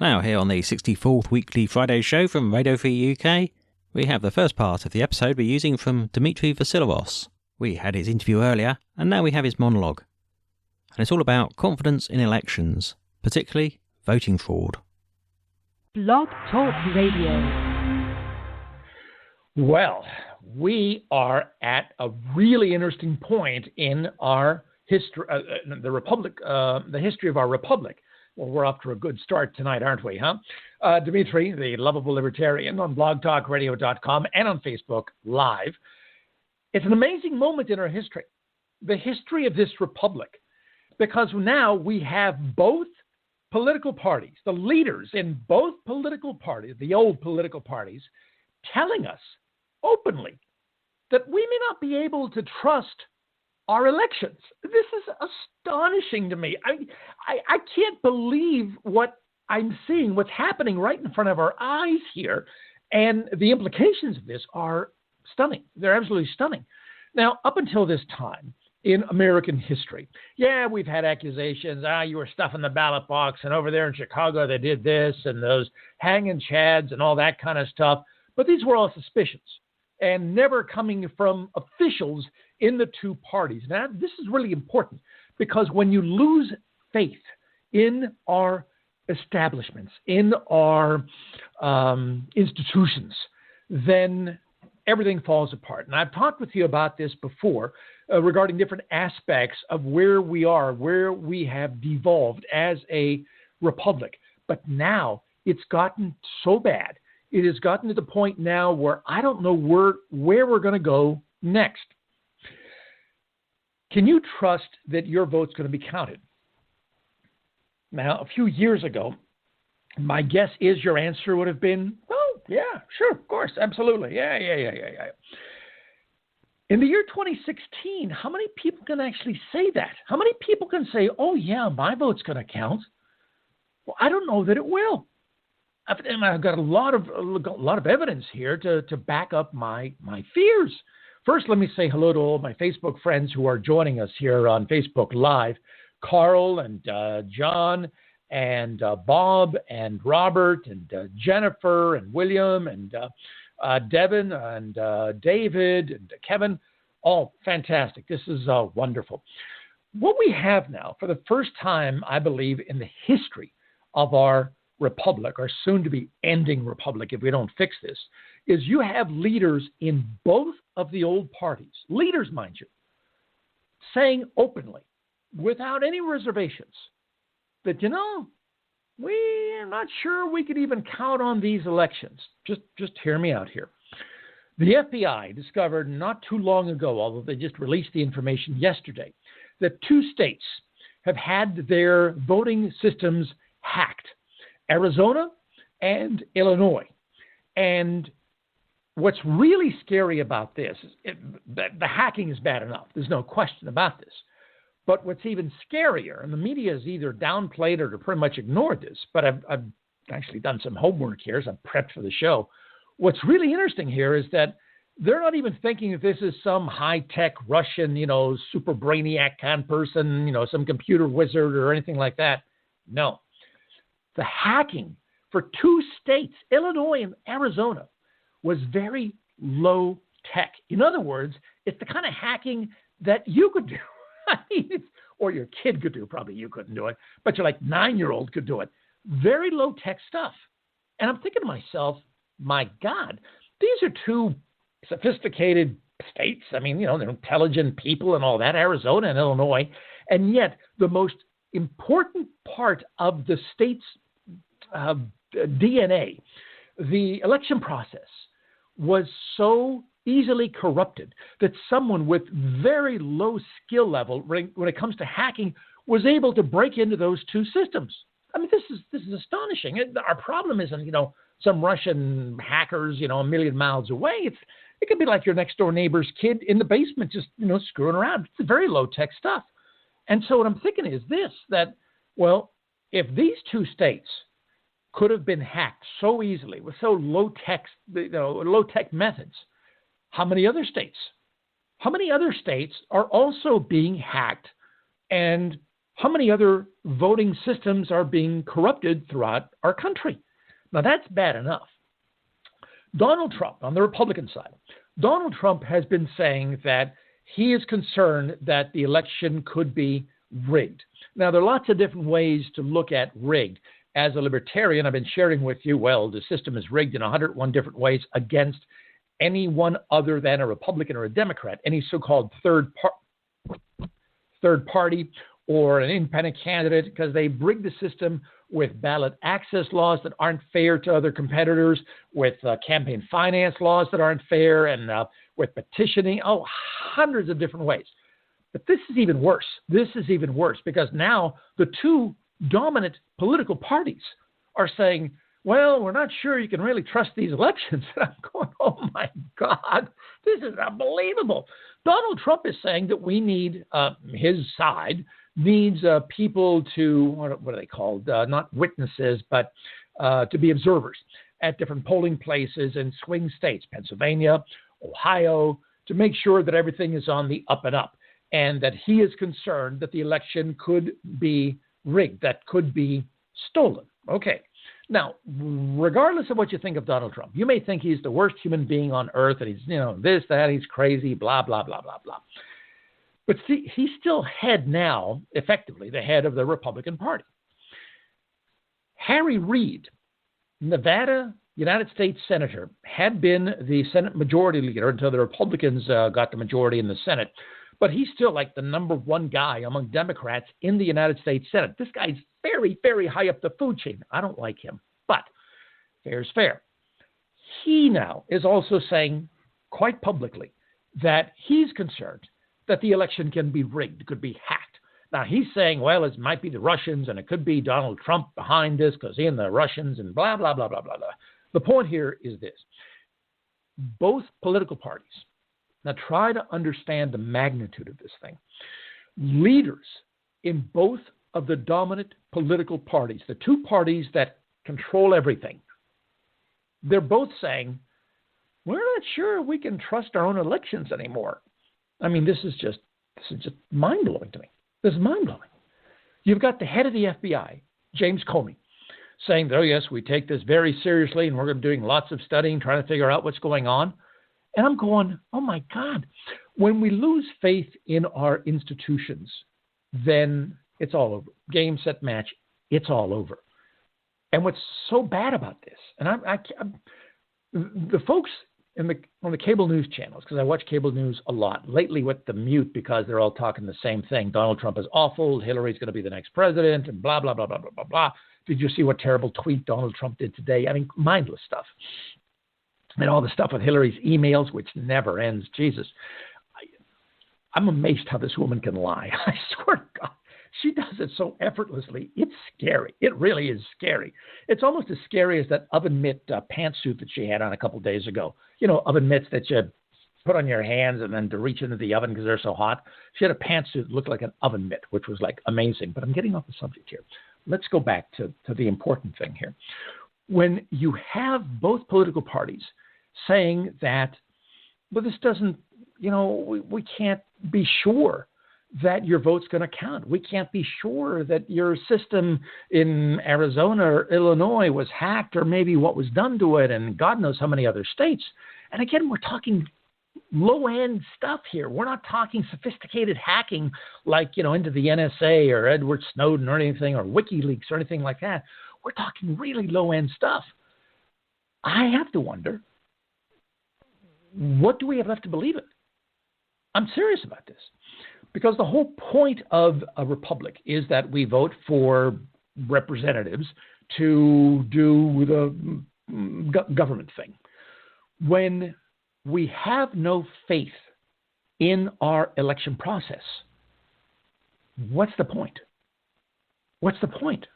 Now here on the 64th weekly Friday show from Radio Free UK, we have the first part of the episode we're using from Dmitry Vasilovos. We had his interview earlier, and now we have his monologue. And it's all about confidence in elections, particularly voting fraud. Blog Talk Radio. Well, we are at a really interesting point in our history, the history of our republic. Well, we're off to a good start tonight, aren't we, huh? Dmitry, the lovable libertarian, on blogtalkradio.com and on Facebook Live. It's an amazing moment in our history, the history of this republic, because now we have both political parties, the leaders in both political parties, the old political parties, telling us openly that we may not be able to trust our elections. This is astonishing to me. I can't believe what I'm seeing, what's happening right in front of our eyes here. And the implications of this are stunning. They're absolutely stunning. Now, up until this time in American history, we've had accusations. You were stuffing the ballot box, and over there in Chicago they did this, and those hanging chads and all that kind of stuff. But these were all suspicions and never coming from officials in the two parties. Now, this is really important because when you lose faith in our establishments, in our institutions, then everything falls apart. And I've talked with you about this before regarding different aspects of where we are, where we have devolved as a republic. But now it's gotten so bad. It has gotten to the point now where I don't know where we're going to go next. Can you trust that your vote's going to be counted? Now, a few years ago, my guess is your answer would have been, oh, yeah, sure, of course, absolutely. Yeah. In the year 2016, how many people can actually say that? How many people can say, oh, yeah, my vote's going to count? Well, I don't know that it will. I've got a lot of evidence here to back up my fears. First, let me say hello to all my Facebook friends who are joining us here on Facebook Live. Carl and John and Bob and Robert and Jennifer and William and Devin and David and Kevin. All fantastic. This is wonderful. What we have now, for the first time, I believe, in the history of our republic, our soon-to-be ending republic, if we don't fix this, is you have leaders in both of the old parties, leaders, mind you, saying openly, without any reservations, that, we're not sure we could even count on these elections. Just hear me out here. The FBI discovered not too long ago, although they just released the information yesterday, that 2 states have had their voting systems hacked, Arizona and Illinois. And what's really scary about this is the hacking is bad enough. There's no question about this. But what's even scarier, and the media has either downplayed or pretty much ignored this, but I've actually done some homework here as I've prepped for the show. What's really interesting here is that they're not even thinking that this is some high-tech Russian, super brainiac kind of person, some computer wizard or anything like that. No. The hacking for 2 states, Illinois and Arizona, was very low tech. In other words, it's the kind of hacking that you could do. Or your kid could do. Probably you couldn't do it, but your 9-year-old could do it. Very low tech stuff. And I'm thinking to myself, my God, these are 2 sophisticated states. I mean, they're intelligent people and all that, Arizona and Illinois. And yet the most important part of the state's DNA, the election process, was so easily corrupted that someone with very low skill level when it comes to hacking was able to break into those 2 systems. I mean, this is astonishing. Our problem isn't, some Russian hackers, a million miles away. It could be like your next door neighbor's kid in the basement just, screwing around. It's very low tech stuff. And so what I'm thinking is this, that, well, if these 2 states could have been hacked so easily with so low tech methods, how many other states? How many other states are also being hacked and How many other voting systems are being corrupted throughout our country? Now, that's bad enough. Donald Trump, on the Republican side, Donald Trump has been saying that he is concerned that the election could be rigged. Now, there are lots of different ways to look at rigged. As a libertarian, I've been sharing with you, well, the system is rigged in 101 different ways against anyone other than a Republican or a Democrat, any so-called third party or an independent candidate, because they rigged the system with ballot access laws that aren't fair to other competitors, with campaign finance laws that aren't fair, and with petitioning, hundreds of different ways. But this is even worse. This is even worse because now the two dominant political parties are saying, well, we're not sure you can really trust these elections. And I'm going, oh my God, this is unbelievable. Donald Trump is saying that we need, his side needs people to, what are they called? Not witnesses, but to be observers at different polling places in swing states, Pennsylvania, Ohio, to make sure that everything is on the up and up, and that he is concerned that the election could be rigged, that could be stolen. Okay. Now, regardless of what you think of Donald Trump, you may think he's the worst human being on earth, and he's, this, that, he's crazy, blah, blah, blah, blah, blah. But see, he's still effectively the head of the Republican Party. Harry Reid, Nevada United States Senator, had been the Senate Majority Leader until the Republicans got the majority in the Senate. But he's still like the number one guy among Democrats in the United States Senate. This guy's very, very high up the food chain. I don't like him, but fair's fair. He now is also saying quite publicly that he's concerned that the election can be rigged, could be hacked. Now, he's saying, well, it might be the Russians and it could be Donald Trump behind this because he and the Russians and blah, blah, blah, blah, blah, blah. The point here is this. Both political parties, now try to understand the magnitude of this thing. Leaders in both of the dominant political parties, the two parties that control everything, they're both saying, we're not sure we can trust our own elections anymore. I mean, this is just mind-blowing to me. This is mind-blowing. You've got the head of the FBI, James Comey, saying, oh, yes, we take this very seriously and we're doing lots of studying, trying to figure out what's going on. And I'm going, oh, my God. When we lose faith in our institutions, then it's all over. Game, set, match, it's all over. And what's so bad about this, and the folks on the cable news channels, because I watch cable news a lot, lately with the mute because they're all talking the same thing. Donald Trump is awful. Hillary's going to be the next president and blah, blah, blah, blah, blah, blah, blah. Did you see what terrible tweet Donald Trump did today? I mean, mindless stuff. And all the stuff with Hillary's emails, which never ends. Jesus, I'm amazed how this woman can lie. I swear to God. She does it so effortlessly. It's scary. It really is scary. It's almost as scary as that oven mitt pantsuit that she had on a couple of days ago. You know, oven mitts that you put on your hands and then to reach into the oven because they're so hot. She had a pantsuit that looked like an oven mitt, which was like amazing. But I'm getting off the subject here. Let's go back to the important thing here. When you have both political parties saying that, well, this doesn't, we can't be sure that your vote's going to count. We can't be sure that your system in Arizona or Illinois was hacked or maybe what was done to it and God knows how many other states. And again, we're talking low-end stuff here. We're not talking sophisticated hacking like, into the NSA or Edward Snowden or anything or WikiLeaks or anything like that. We're talking really low-end stuff. I have to wonder, what do we have left to believe in? I'm serious about this. Because the whole point of a republic is that we vote for representatives to do the government thing. When we have no faith in our election process, what's the point? What's the point?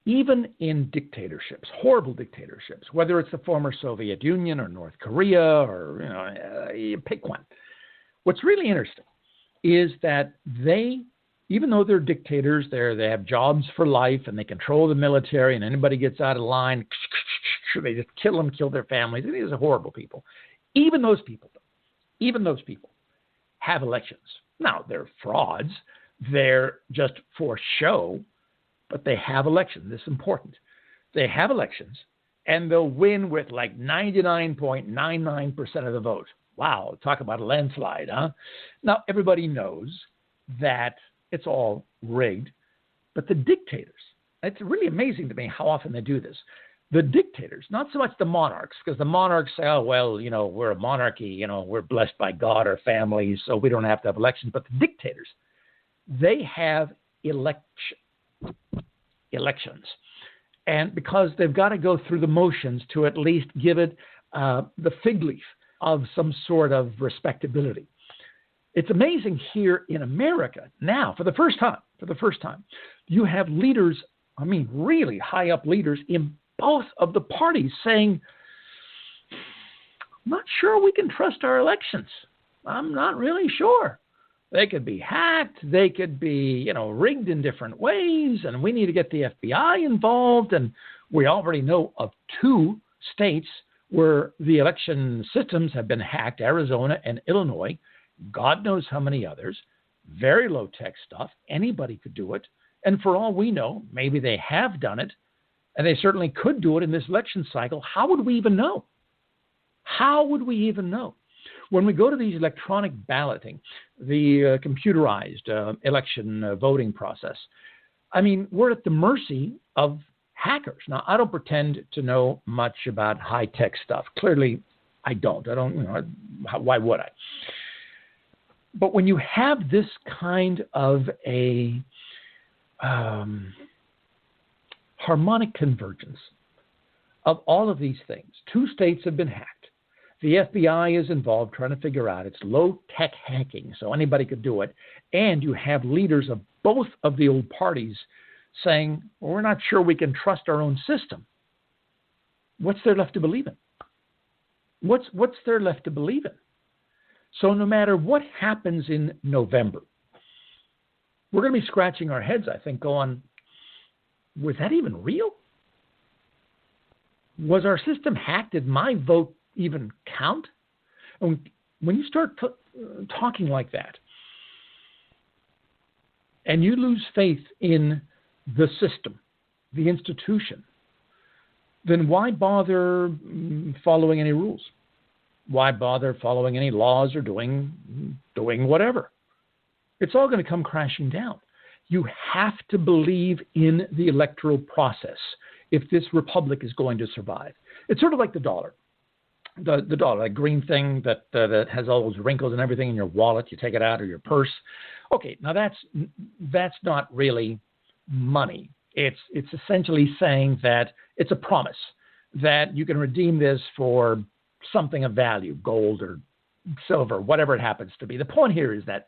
Even in dictatorships, horrible dictatorships, whether it's the former Soviet Union or North Korea or, you pick one. What's really interesting is that even though they're dictators, they have jobs for life and they control the military and anybody gets out of line, they just kill them, kill their families. These are horrible people. Even those people have elections. Now, they're frauds. They're just for show, but they have elections. This is important. They have elections, and they'll win with like 99.99% of the vote. Wow, talk about a landslide, huh? Now, everybody knows that it's all rigged, but the dictators, it's really amazing to me how often they do this. The dictators, not so much the monarchs, because the monarchs say, oh, well, we're a monarchy, we're blessed by God, our families, so we don't have to have elections. But the dictators, they have elections. And because they've got to go through the motions to at least give it the fig leaf of some sort of respectability. It's amazing here in America now, for the first time, you have leaders, really high up leaders in both of the parties saying, I'm not sure we can trust our elections. I'm not really sure. They could be hacked. They could be, rigged in different ways. And we need to get the FBI involved. And we already know of 2 states where the election systems have been hacked, Arizona and Illinois. God knows how many others. Very low-tech stuff. Anybody could do it. And for all we know, maybe they have done it. And they certainly could do it in this election cycle. How would we even know? How would we even know? When we go to these electronic balloting, the computerized election voting process, we're at the mercy of hackers. Now, I don't pretend to know much about high-tech stuff. Clearly, I don't. Why would I? But when you have this kind of a harmonic convergence of all of these things, 2 states have been hacked. The FBI is involved trying to figure out. It's low-tech hacking, so anybody could do it. And you have leaders of both of the old parties saying, well, we're not sure we can trust our own system. What's there left to believe in? What's there left to believe in? So no matter what happens in November, we're going to be scratching our heads, I think, going, was that even real? Was our system hacked? Did my vote even count? And when you start talking like that, and you lose faith in the system, the institution, then why bother following any rules? Why bother following any laws or doing whatever? It's all going to come crashing down. You have to believe in the electoral process if this republic is going to survive. It's sort of like the dollar. The dollar, that green thing that has all those wrinkles and everything in your wallet. You take it out of your purse. Okay, now that's not really money. It's essentially saying that it's a promise that you can redeem this for something of value, gold or silver, whatever it happens to be. The point here is that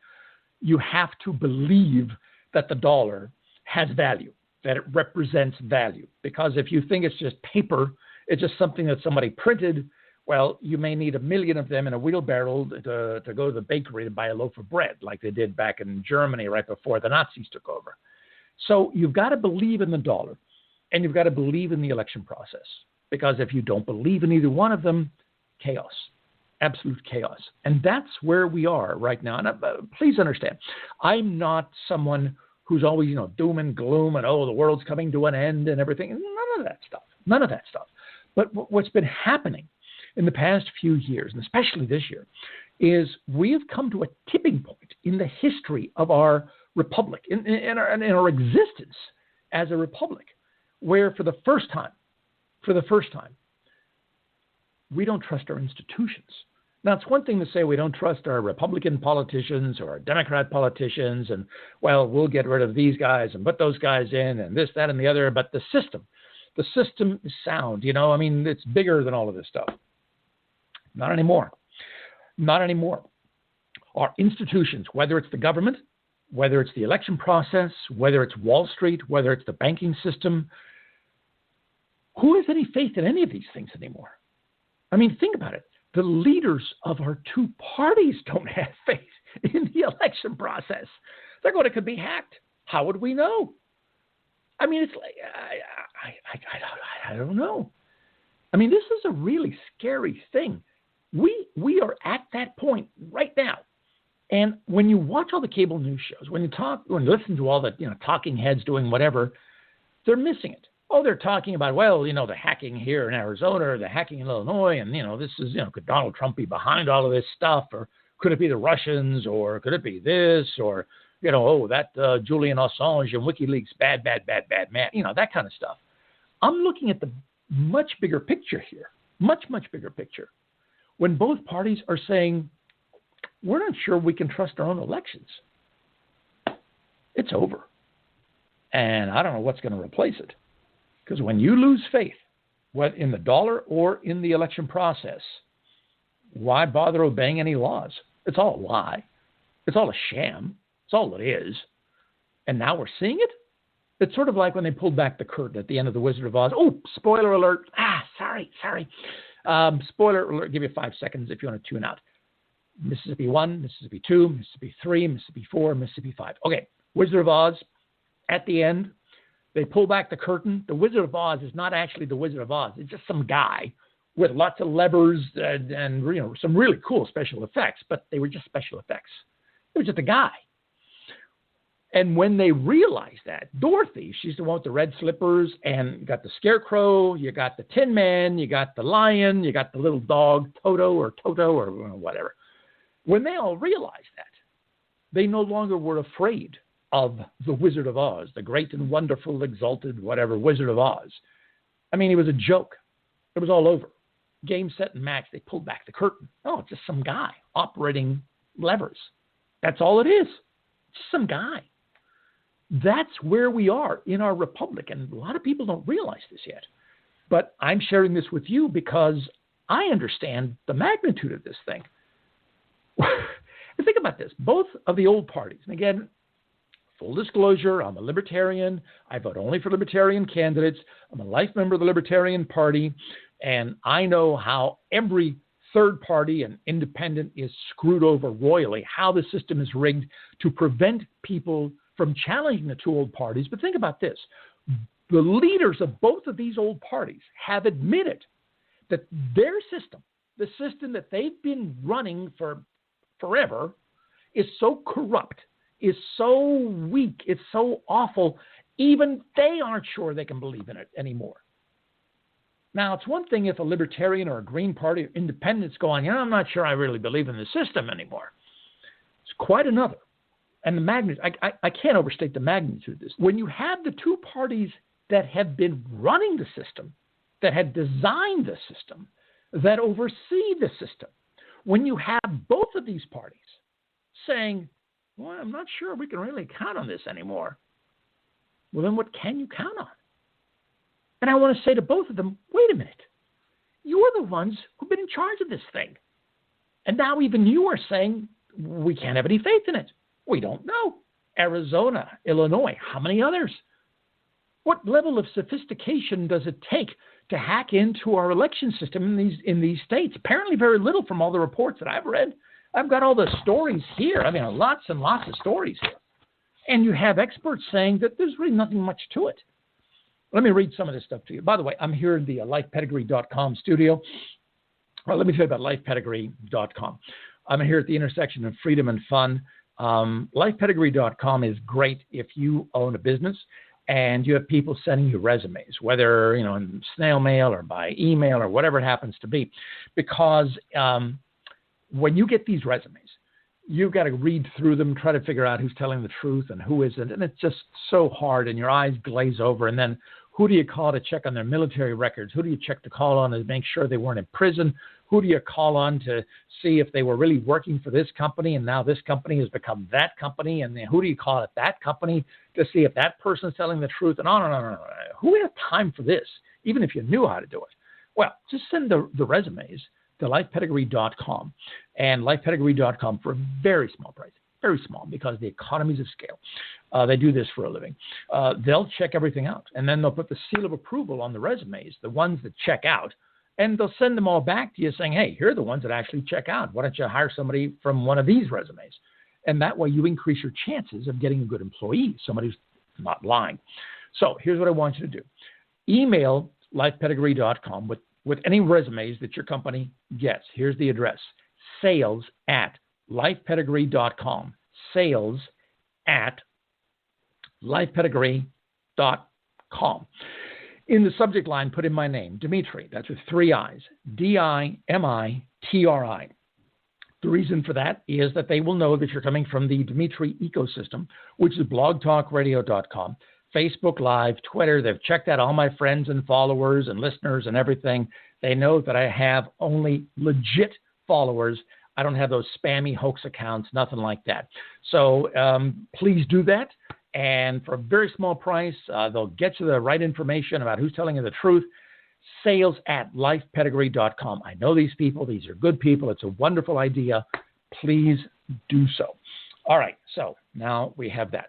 you have to believe that the dollar has value, that it represents value. Because if you think it's just paper, it's just something that somebody printed, well, you may need 1 million of them in a wheelbarrow to go to the bakery to buy a loaf of bread, like they did back in Germany right before the Nazis took over. So you've got to believe in the dollar, and you've got to believe in the election process. Because if you don't believe in either one of them, chaos, absolute chaos. And that's where we are right now. And please understand, I'm not someone who's always, doom and gloom and, the world's coming to an end and everything. None of that stuff. But what's been happening in the past few years, and especially this year, is we have come to a tipping point in the history of our republic, in our existence as a republic, where for the first time, we don't trust our institutions. Now, it's one thing to say we don't trust our Republican politicians or our Democrat politicians, and, we'll get rid of these guys and put those guys in and this, that, and the other. But the system is sound. It's bigger than all of this stuff. Not anymore. Our institutions, whether it's the government, whether it's the election process, whether it's Wall Street, whether it's the banking system, who has any faith in any of these things anymore? Think about it. The leaders of our 2 parties don't have faith in the election process. They're going, it could be hacked. How would we know? It's like, I don't know. This is a really scary thing. We are at that point right now And when you watch all the cable news shows, when you listen to all the talking heads doing whatever, they're missing it. Oh, they're talking about, well, the hacking here in Arizona, or the hacking in Illinois, and this is, could Donald Trump be behind all of this stuff, or could it be the Russians, or could it be this, or that Julian Assange and WikiLeaks, bad, man, that kind of stuff. I'm looking at the much bigger picture here, much bigger picture, when both parties are saying, we're not sure we can trust our own elections. It's over. And I don't know what's going to replace it. Because when you lose faith, whether in the dollar or in the election process, why bother obeying any laws? It's all a lie. It's all a sham. It's all it is. And now we're seeing it? It's sort of like when they pulled back the curtain at the end of The Wizard of Oz. Oh, spoiler alert. Sorry. Spoiler alert. Give you 5 seconds if you want to tune out. Mississippi 1, Mississippi 2, Mississippi 3, Mississippi 4, Mississippi 5. Okay, Wizard of Oz, at the end, they pull back the curtain. The Wizard of Oz is not actually the Wizard of Oz. It's just some guy with lots of levers and some really cool special effects, but they were just special effects. It was just a guy. And when they realized that, Dorothy, she's the one with the red slippers, and you got the Scarecrow, you got the Tin Man, you got the lion, you got the little dog, Toto or whatever. When they all realized that, they no longer were afraid of the Wizard of Oz, the great and wonderful, exalted, whatever, Wizard of Oz. I mean, he was a joke. It was all over. Game, set, and match, they pulled back the curtain. Oh, it's just some guy operating levers. That's all it is. Just some guy. That's where we are in our republic, and a lot of people don't realize this yet. But I'm sharing this with you because I understand the magnitude of this thing. Think about this. Both of the old parties, and again, full disclosure, I'm a libertarian. I vote only for libertarian candidates. I'm a life member of the Libertarian Party, and I know how every third party and independent is screwed over royally, how the system is rigged to prevent people from challenging the two old parties. But think about this. The leaders of both of these old parties have admitted that their system, the system that they've been running for forever, is so corrupt, is so weak, it's so awful, even they aren't sure they can believe in it anymore. Now, it's one thing if a libertarian or a Green Party or independent's going, I'm not sure I really believe in the system anymore. It's quite another. And the magnitude, I can't overstate the magnitude of this. When you have the two parties that have been running the system, that had designed the system, that oversee the system, when you have both of these parties saying, well, I'm not sure we can really count on this anymore, well, then what can you count on? And I want to say to both of them, wait a minute. You're the ones who've been in charge of this thing. And now even you are saying we can't have any faith in it. We don't know. Arizona, Illinois, how many others? What level of sophistication does it take to hack into our election system in these states? Apparently very little from all the reports that I've read. I've got all the stories here. I mean, lots and lots of stories here. And you have experts saying that there's really nothing much to it. Let me read some of this stuff to you. By the way, I'm here in the lifepedigree.com studio. Well, let me tell you about lifepedigree.com. I'm here at the intersection of freedom and fun. Lifepedigree.com is great if you own a business and you have people sending you resumes, whether in snail mail or by email or whatever it happens to be, because when you get these resumes, you've got to read through them, try to figure out who's telling the truth and who isn't, and it's just so hard, and your eyes glaze over. And then who do you call to check on their military records? Who do you check to call on to make sure they weren't in prison? Who do you call on to see if they were really working for this company and now this company has become that company? And then who do you call at that company to see if that person's telling the truth? And on and on and on. Who has time for this, even if you knew how to do it? Well, just send the resumes to lifepedigree.com, and lifepedigree.com for a very small price. Very small, because the economies of scale. They do this for a living. They'll check everything out, and then they'll put the seal of approval on the resumes, the ones that check out, and they'll send them all back to you saying, hey, here are the ones that actually check out. Why don't you hire somebody from one of these resumes? And that way you increase your chances of getting a good employee, somebody who's not lying. So here's what I want you to do. Email lifepedigree.com with any resumes that your company gets. Here's the address, sales@lifepedigree.com. lifepedigree.com. Sales at lifepedigree.com. In the subject line, put in my name, Dimitri. That's with 3 I's. Dimitri. The reason for that is that they will know that you're coming from the Dimitri ecosystem, which is blogtalkradio.com, Facebook Live, Twitter. They've checked out all my friends and followers and listeners and everything. They know that I have only legit followers. I don't have those spammy hoax accounts, nothing like that. So please do that. And for a very small price, they'll get you the right information about who's telling you the truth. Sales at lifepedigree.com. I know these people. These are good people. It's a wonderful idea. Please do so. All right. So now we have that.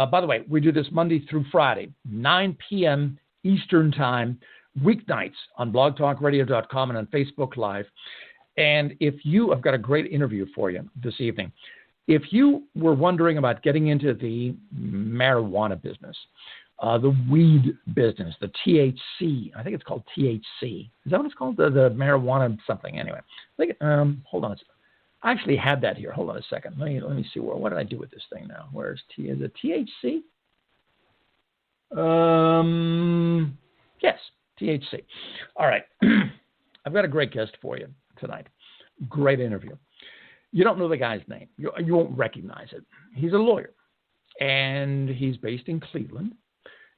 By the way, we do this Monday through Friday, 9 p.m. Eastern Time, weeknights on blogtalkradio.com and on Facebook Live. And I've got a great interview for you this evening. If you were wondering about getting into the marijuana business, the weed business, the THC, I think it's called THC. Is that what it's called? The marijuana something. Anyway, I think, hold on. I actually had that here. Hold on a second. Let me see. What did I do with this thing now? Where's is it THC? Yes, THC. All right. I've got a great guest for you tonight. Great interview. You don't know the guy's name. You won't recognize it. He's a lawyer, and he's based in Cleveland,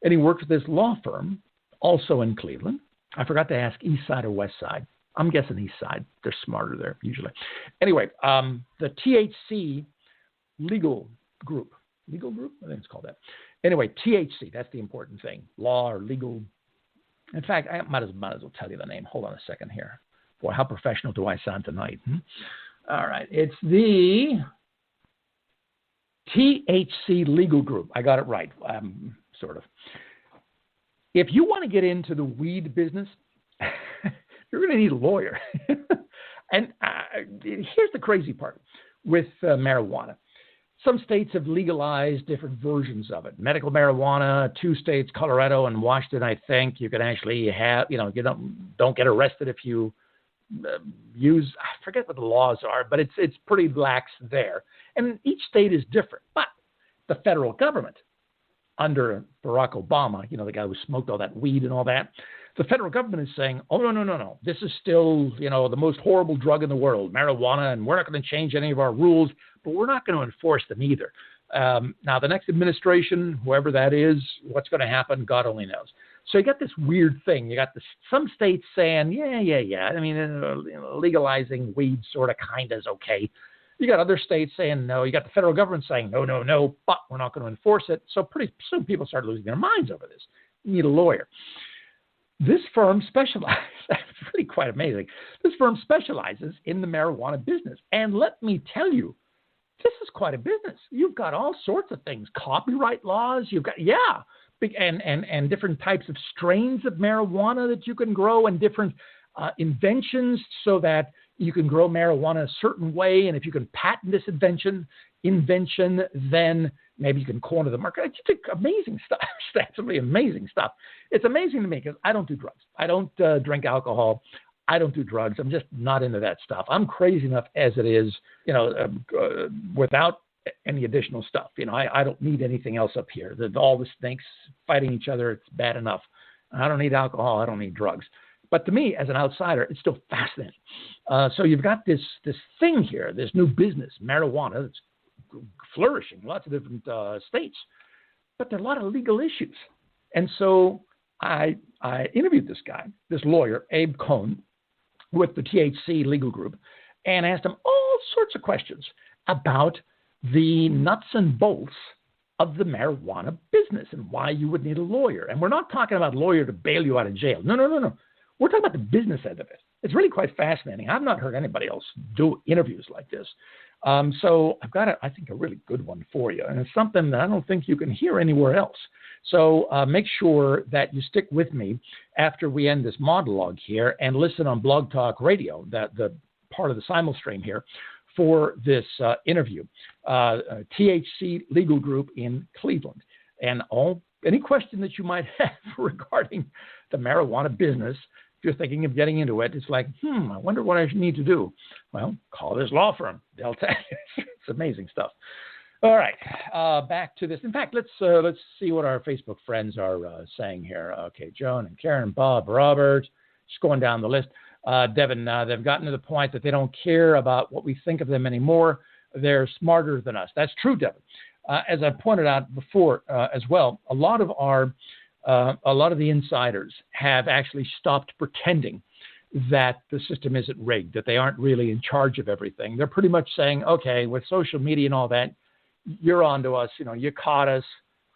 and he works with this law firm also in Cleveland. I forgot to ask East Side or West Side. I'm guessing East Side. They're smarter there usually. Anyway, the THC legal group. Legal group? I think it's called that. Anyway, THC, that's the important thing. Law or legal. In fact, I might as well tell you the name. Hold on a second here. Boy, how professional do I sound tonight? All right. It's the THC Legal Group. I got it right, sort of. If you want to get into the weed business, you're going to need a lawyer. And here's the crazy part with marijuana. Some states have legalized different versions of it. Medical marijuana, 2 states, Colorado and Washington, I think, you can actually have, you don't get arrested if you use, I forget what the laws are, but it's pretty lax there. And each state is different. But the federal government, under Barack Obama, the guy who smoked all that weed and all that, the federal government is saying, oh, no. This is still, the most horrible drug in the world, marijuana, and we're not going to change any of our rules, but we're not going to enforce them either. Now, the next administration, whoever that is, what's going to happen, God only knows. So you got this weird thing. You got some states saying, yeah. I mean, legalizing weed sort of kind of is okay. You got other states saying no. You got the federal government saying no, but we're not going to enforce it. So pretty soon people start losing their minds over this. You need a lawyer. This firm specializes, it's really quite amazing. This firm specializes in the marijuana business. And let me tell you, this is quite a business. You've got all sorts of things, copyright laws. You've got, and different types of strains of marijuana that you can grow and different inventions so that you can grow marijuana a certain way. And if you can patent this invention, then maybe you can corner the market. It's just amazing stuff. It's absolutely amazing stuff. It's amazing to me because I don't do drugs. I don't drink alcohol. I don't do drugs. I'm just not into that stuff. I'm crazy enough as it is, without any additional stuff. I don't need anything else up here. All the snakes fighting each other, it's bad enough. I don't need alcohol. I don't need drugs. But to me, as an outsider, it's still fascinating. So you've got this thing here, this new business, marijuana, that's flourishing in lots of different states. But there are a lot of legal issues. And so I interviewed this guy, this lawyer, Abe Cohn, with the THC Legal Group, and asked him all sorts of questions about the nuts and bolts of the marijuana business and why you would need a lawyer. And we're not talking about a lawyer to bail you out of jail. No. We're talking about the business end of it. It's really quite fascinating. I've not heard anybody else do interviews like this. So I've got, I think, a really good one for you. And it's something that I don't think you can hear anywhere else. So make sure that you stick with me after we end this monologue here and listen on Blog Talk Radio, the part of the simulstream here, for this interview. THC Legal Group in Cleveland. And any question that you might have regarding the marijuana business, if you're thinking of getting into it, it's like, I wonder what I need to do. Well, call this law firm. They'll tell you. It's amazing stuff. All right, back to this. In fact, let's see what our Facebook friends are saying here. Okay, Joan and Karen, Bob, Robert, just going down the list. Devin, they've gotten to the point that they don't care about what we think of them anymore. They're smarter than us. That's true, Devin. As I pointed out before as well, a lot of the insiders have actually stopped pretending that the system isn't rigged, that they aren't really in charge of everything. They're pretty much saying, okay, with social media and all that, you're on to us, you caught us.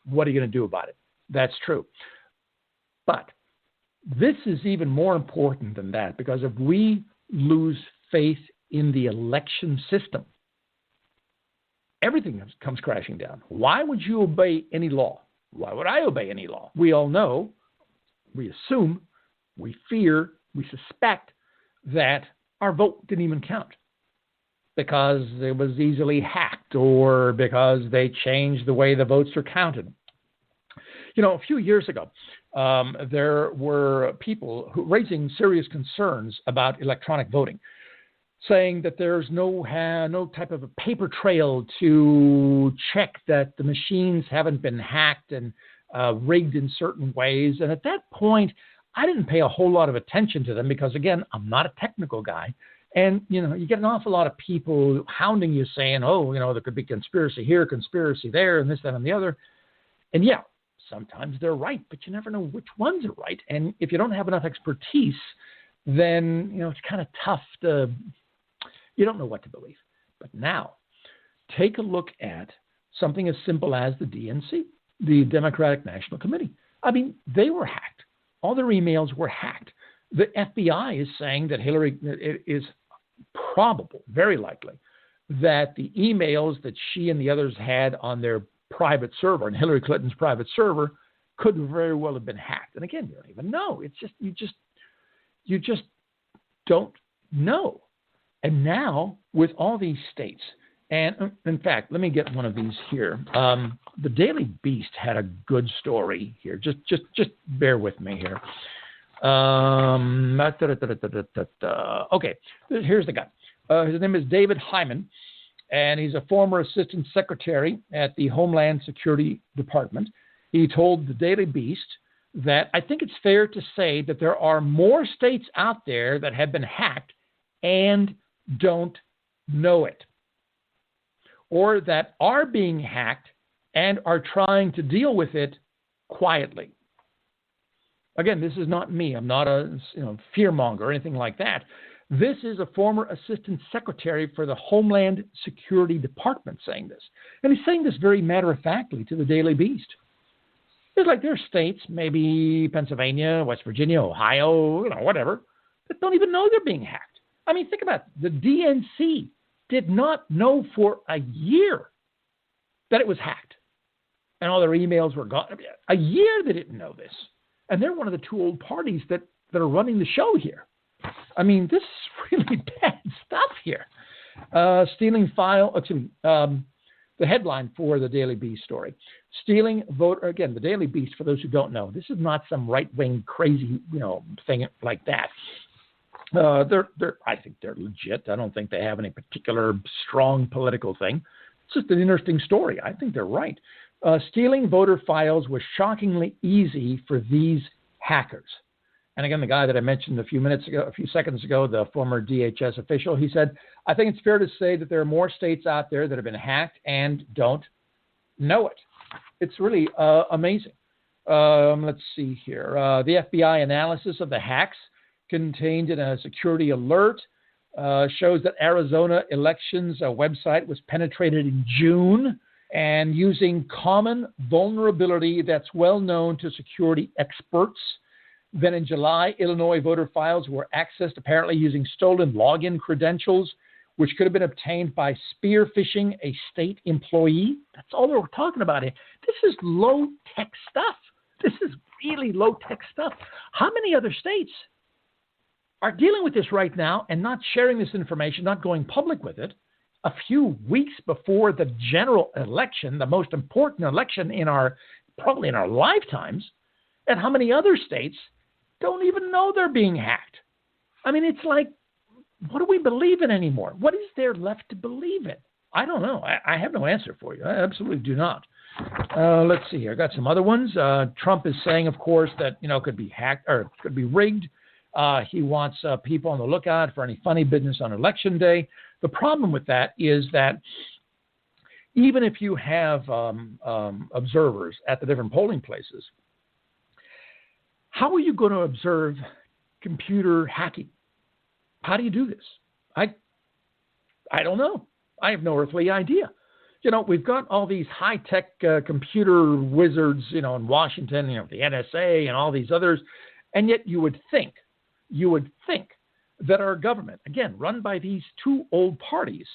What are you going to do about it? That's true. But this is even more important than that, because if we lose faith in the election system, everything comes crashing down. Why would you obey any law? Why would I obey any law? We all know, we assume, we fear, we suspect that our vote didn't even count because it was easily hacked or because they changed the way the votes are counted. A few years ago, there were people raising serious concerns about electronic voting, saying that there's no type of a paper trail to check that the machines haven't been hacked and rigged in certain ways. And at that point, I didn't pay a whole lot of attention to them because, again, I'm not a technical guy. And, you get an awful lot of people hounding you saying, there could be conspiracy here, conspiracy there, and this, that, and the other. And yeah, sometimes they're right, but you never know which ones are right. And if you don't have enough expertise, then, it's kind of tough you don't know what to believe. But now, take a look at something as simple as the DNC, the Democratic National Committee. I mean, they were hacked. All their emails were hacked. The FBI is saying that it is probable, very likely, that the emails that she and the others had on their private server, on Hillary Clinton's private server, could very well have been hacked. And again, you don't even know. It's just you just don't know. And now, with all these states, and in fact, let me get one of these here. The Daily Beast had a good story here. Just bear with me here. Okay, here's the guy. His name is David Hyman, and he's a former assistant secretary at the Homeland Security Department. He told the Daily Beast that I think it's fair to say that there are more states out there that have been hacked and don't know it, or that are being hacked and are trying to deal with it quietly. Again, this is not me. I'm not a fearmonger or anything like that. This is a former assistant secretary for the Homeland Security Department saying this. And he's saying this very matter-of-factly to the Daily Beast. It's like there are states, maybe Pennsylvania, West Virginia, Ohio, whatever, that don't even know they're being hacked. I mean, think about it. The DNC did not know for a year that it was hacked. And all their emails were gone. A year they didn't know this. And they're one of the two old parties that are running the show here. I mean, this is really bad stuff here. Stealing file, the headline for the Daily Beast story. Stealing voter, again, the Daily Beast, for those who don't know, this is not some right-wing crazy, thing like that. I think they're legit. I don't think they have any particular strong political thing. It's just an interesting story. I think they're right. Stealing voter files was shockingly easy for these hackers. And again, the guy that I mentioned a few seconds ago, the former DHS official, he said, I think it's fair to say that there are more states out there that have been hacked and don't know it. It's really amazing. Let's see here. The FBI analysis of the hacks contained in a security alert shows that Arizona elections website was penetrated in June and using common vulnerability that's well known to security experts. Then in July, Illinois voter files were accessed apparently using stolen login credentials, which could have been obtained by spear phishing a state employee. That's all they were talking about here. This is low-tech stuff. This is really low-tech stuff. How many other states are dealing with this right now and not sharing this information, not going public with it, a few weeks before the general election, the most important election probably in our lifetimes? And how many other states don't even know they're being hacked. I mean, it's like, what do we believe in anymore? What is there left to believe in? I don't know. I have no answer for you. I absolutely do not. Let's see here. I got some other ones. Trump is saying, of course, that, it could be hacked or could be rigged. He wants people on the lookout for any funny business on Election Day. The problem with that is that even if you have observers at the different polling places, how are you going to observe computer hacking? How do you do this? I don't know. I have no earthly idea. We've got all these high-tech computer wizards, in Washington, the NSA and all these others, and yet you would think that our government, again, run by these two old parties,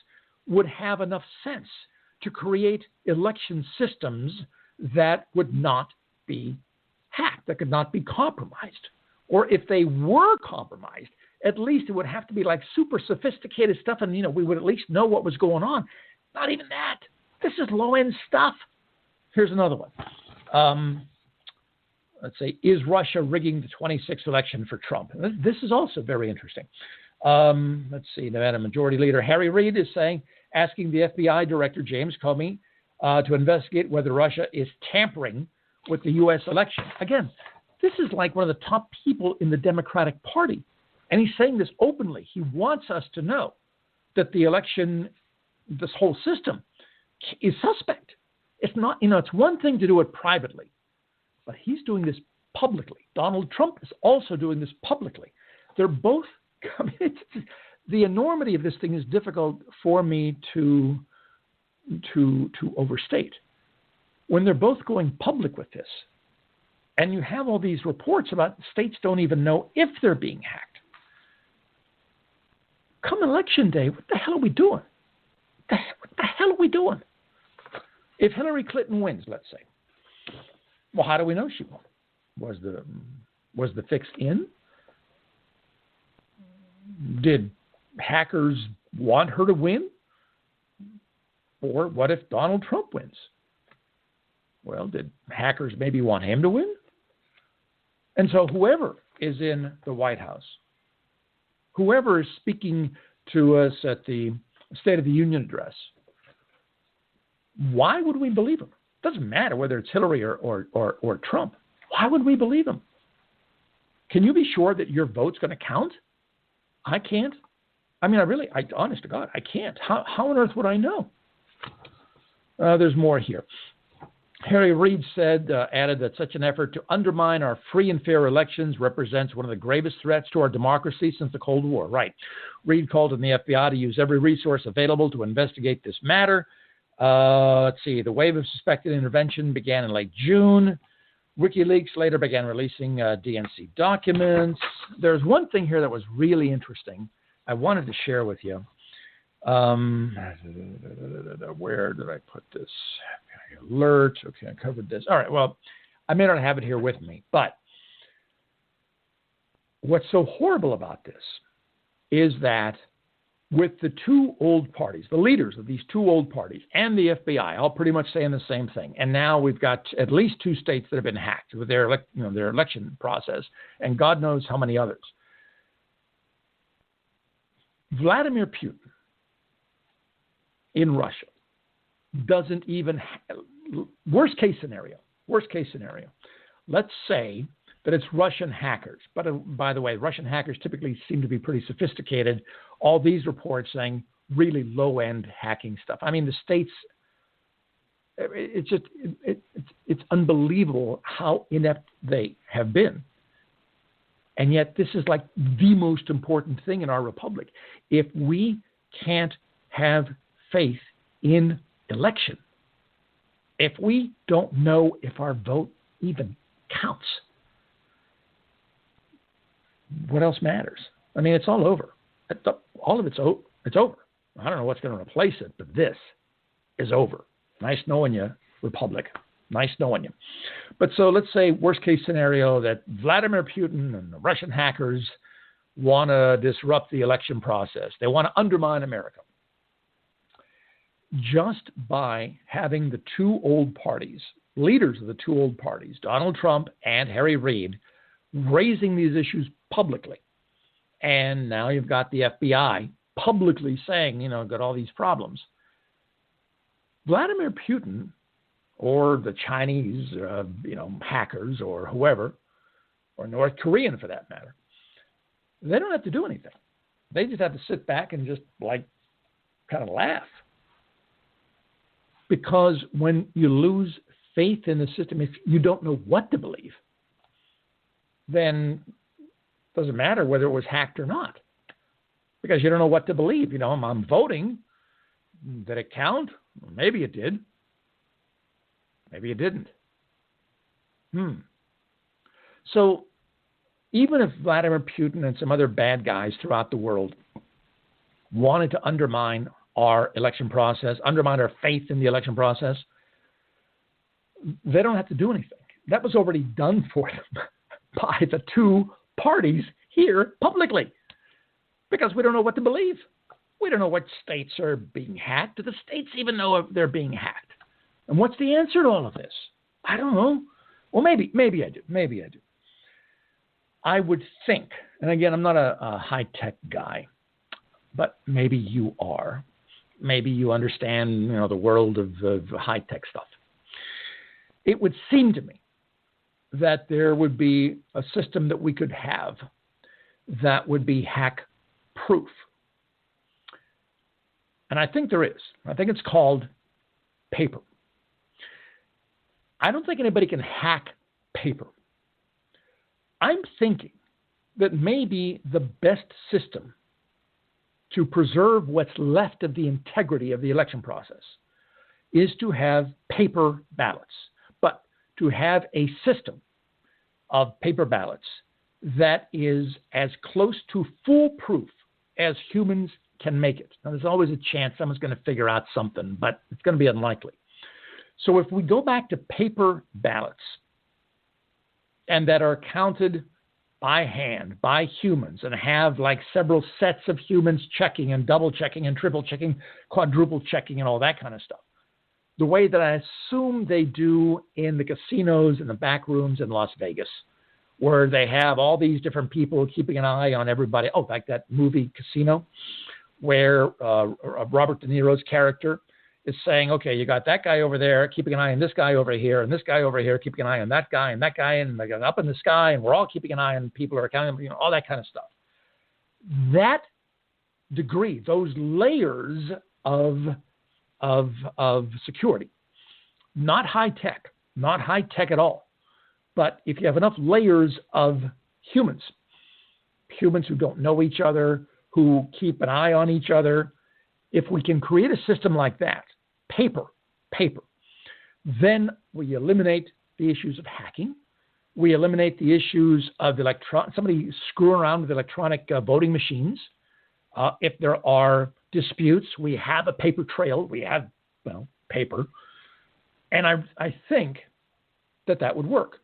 would have enough sense to create election systems that would not be hacked, that could not be compromised. Or if they were compromised, at least it would have to be like super sophisticated stuff, and we would at least know what was going on. Not even that. This is low-end stuff. Here's another one. Let's say, is Russia rigging the 26th election for Trump? This is also very interesting. Let's see. Nevada Majority Leader Harry Reid is asking the FBI Director James Comey to investigate whether Russia is tampering with the U.S. election. Again, this is like one of the top people in the Democratic Party. And he's saying this openly. He wants us to know that the election, this whole system, is suspect. It's not, it's one thing to do it privately, but he's doing this publicly. Donald Trump is also doing this publicly. They're both, the enormity of this thing is difficult for me to overstate. When they're both going public with this, and you have all these reports about states don't even know if they're being hacked. Come Election Day, what the hell are we doing? What the hell are we doing? If Hillary Clinton wins, let's say, well, how do we know she won? Was the fix in? Did hackers want her to win? Or what if Donald Trump wins? Well, did hackers maybe want him to win? And so whoever is in the White House, whoever is speaking to us at the State of the Union address, why would we believe him? It doesn't matter whether it's Hillary or Trump. Why would we believe him? Can you be sure that your vote's going to count? I can't. I mean, honest to God, I can't. How on earth would I know? There's more here. Harry Reid added that such an effort to undermine our free and fair elections represents one of the gravest threats to our democracy since the Cold War. Right. Reid called on the FBI to use every resource available to investigate this matter. Let's see. The wave of suspected intervention began in late June. WikiLeaks later began releasing DNC documents. There's one thing here that was really interesting I wanted to share with you. Where did I put this? Alert. Okay, I covered this. All right, well, I may not have it here with me, but what's so horrible about this is that with the two old parties, the leaders of these two old parties and the FBI, all pretty much saying the same thing, and now we've got at least two states that have been hacked with their election process, and God knows how many others. Vladimir Putin in Russia doesn't even, worst case scenario, let's say that it's Russian hackers. But by the way, Russian hackers typically seem to be pretty sophisticated. All these reports saying really low-end hacking stuff. I mean, the states, it's unbelievable how inept they have been. And yet this is like the most important thing in our republic. If we can't have faith in election, if we don't know if our vote even counts, what else matters? I mean, it's all over. All of it's over. I don't know what's going to replace it, but this is over. Nice knowing you, Republic. Nice knowing you. But so let's say worst case scenario that Vladimir Putin and the Russian hackers want to disrupt the election process. They want to undermine America. Just by having the two old parties, leaders of the two old parties, Donald Trump and Harry Reid, raising these issues publicly. And now you've got the FBI publicly saying, got all these problems. Vladimir Putin or the Chinese, hackers or whoever, or North Korean for that matter, they don't have to do anything. They just have to sit back and just kind of laugh. Because when you lose faith in the system, if you don't know what to believe, then it doesn't matter whether it was hacked or not. Because you don't know what to believe. I'm voting. Did it count? Maybe it did. Maybe it didn't. So even if Vladimir Putin and some other bad guys throughout the world wanted to undermine our election process, undermine our faith in the election process, they don't have to do anything. That was already done for them by the two parties here publicly, because we don't know what to believe. We don't know what states are being hacked. Do the states even know if they're being hacked? And what's the answer to all of this? I don't know. Well, maybe I do. Maybe I do. I would think, and again, I'm not a high-tech guy, but maybe you are. Maybe you understand, the world of high-tech stuff. It would seem to me that there would be a system that we could have that would be hack-proof. And I think there is. I think it's called paper. I don't think anybody can hack paper. I'm thinking that maybe the best system to preserve what's left of the integrity of the election process is to have paper ballots, but to have a system of paper ballots that is as close to foolproof as humans can make it. Now, there's always a chance someone's going to figure out something, but it's going to be unlikely. So if we go back to paper ballots and that are counted by hand, by humans, and have several sets of humans checking and double checking and triple checking, quadruple checking and all that kind of stuff, the way that I assume they do in the casinos and the back rooms in Las Vegas, where they have all these different people keeping an eye on everybody. Oh, like that movie Casino, where Robert De Niro's character is saying, okay, you got that guy over there, keeping an eye on this guy over here, and this guy over here, keeping an eye on that guy, and they got up in the sky, and we're all keeping an eye on people who are counting, all that kind of stuff. That degree, those layers of security, not high tech at all, but if you have enough layers of humans who don't know each other, who keep an eye on each other, if we can create a system like that, paper, then we eliminate the issues of hacking. We eliminate the issues of somebody screwing around with electronic voting machines. If there are disputes, we have a paper trail. We have, paper. And I think that would work.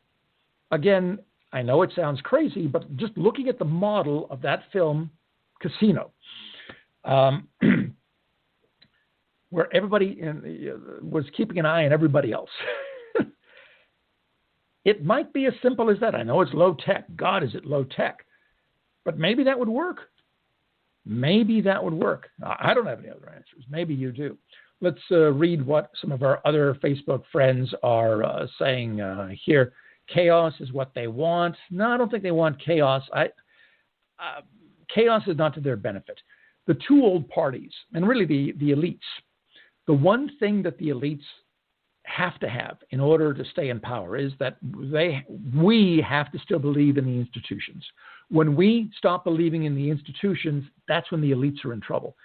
Again, I know it sounds crazy, but just looking at the model of that film, Casino, where everybody was keeping an eye on everybody else. It might be as simple as that. I know it's low tech. God, is it low tech? But maybe that would work. Maybe that would work. I don't have any other answers. Maybe you do. Let's read what some of our other Facebook friends are saying here. Chaos is what they want. No, I don't think they want chaos. Chaos is not to their benefit. The two old parties, and really the elites, the one thing that the elites have to have in order to stay in power is that we have to still believe in the institutions. When we stop believing in the institutions, that's when the elites are in trouble.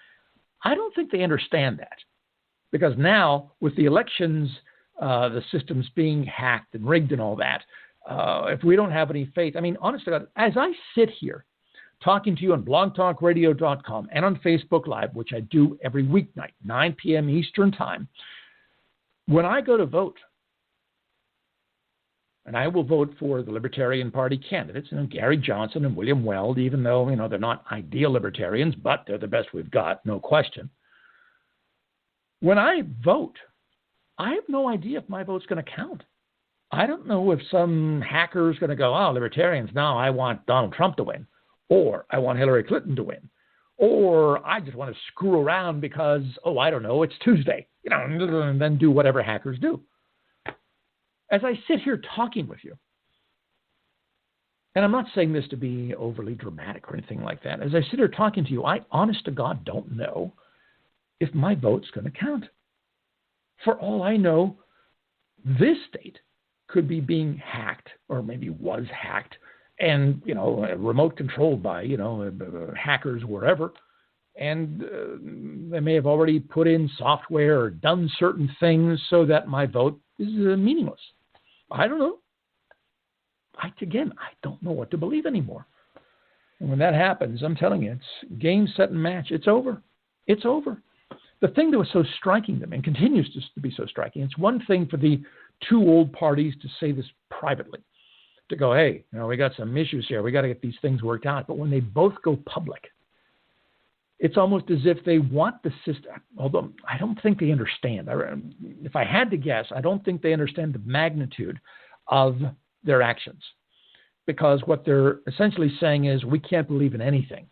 I don't think they understand that, because now with the elections, the systems being hacked and rigged and all that, if we don't have any faith, honestly, as I sit here talking to you on blogtalkradio.com and on Facebook Live, which I do every weeknight, 9 p.m. Eastern Time, when I go to vote, and I will vote for the Libertarian Party candidates, Gary Johnson and William Weld, even though, they're not ideal libertarians, but they're the best we've got, no question. When I vote, I have no idea if my vote's going to count. I don't know if some hacker is going to go, oh, libertarians, now I want Donald Trump to win, or I want Hillary Clinton to win, or I just want to screw around because, oh, I don't know, it's Tuesday, and then do whatever hackers do. As I sit here talking with you, and I'm not saying this to be overly dramatic or anything like that, as I sit here talking to you, I honest to God don't know if my vote's going to count. For all I know, this state could be being hacked, or maybe was hacked, and remote controlled by hackers wherever, and they may have already put in software or done certain things so that my vote is meaningless. I don't know. I don't know what to believe anymore. And when that happens, I'm telling you, it's game, set, and match. It's over. It's over. The thing that was so striking to me, and continues to be so striking, it's one thing for the two old parties to say this privately, to go, hey, we got some issues here. We got to get these things worked out. But when they both go public, it's almost as if they want the system, although I don't think they understand. If I had to guess, I don't think they understand the magnitude of their actions. Because what they're essentially saying is, we can't believe in anything.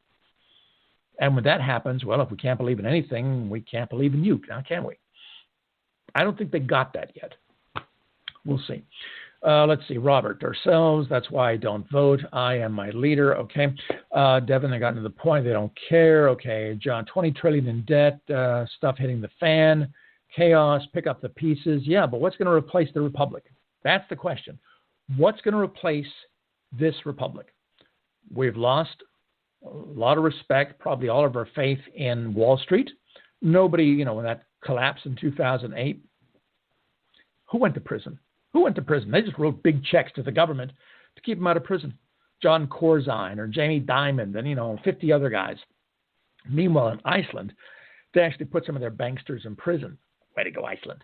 And when that happens, well, if we can't believe in anything, we can't believe in you, now can we? I don't think they got that yet. We'll see. Let's see, Robert, ourselves, that's why I don't vote. I am my leader. Okay. Devin, they got to the point. They don't care. Okay. John, 20 trillion in debt, stuff hitting the fan, chaos, pick up the pieces. Yeah, but what's going to replace the republic? That's the question. What's going to replace this republic? We've lost a lot of respect, probably all of our faith in Wall Street. Nobody, when that collapsed in 2008, who went to prison? Who went to prison? They just wrote big checks to the government to keep them out of prison. John Corzine or Jamie Dimon and, 50 other guys. Meanwhile, in Iceland, they actually put some of their banksters in prison. Way to go, Iceland.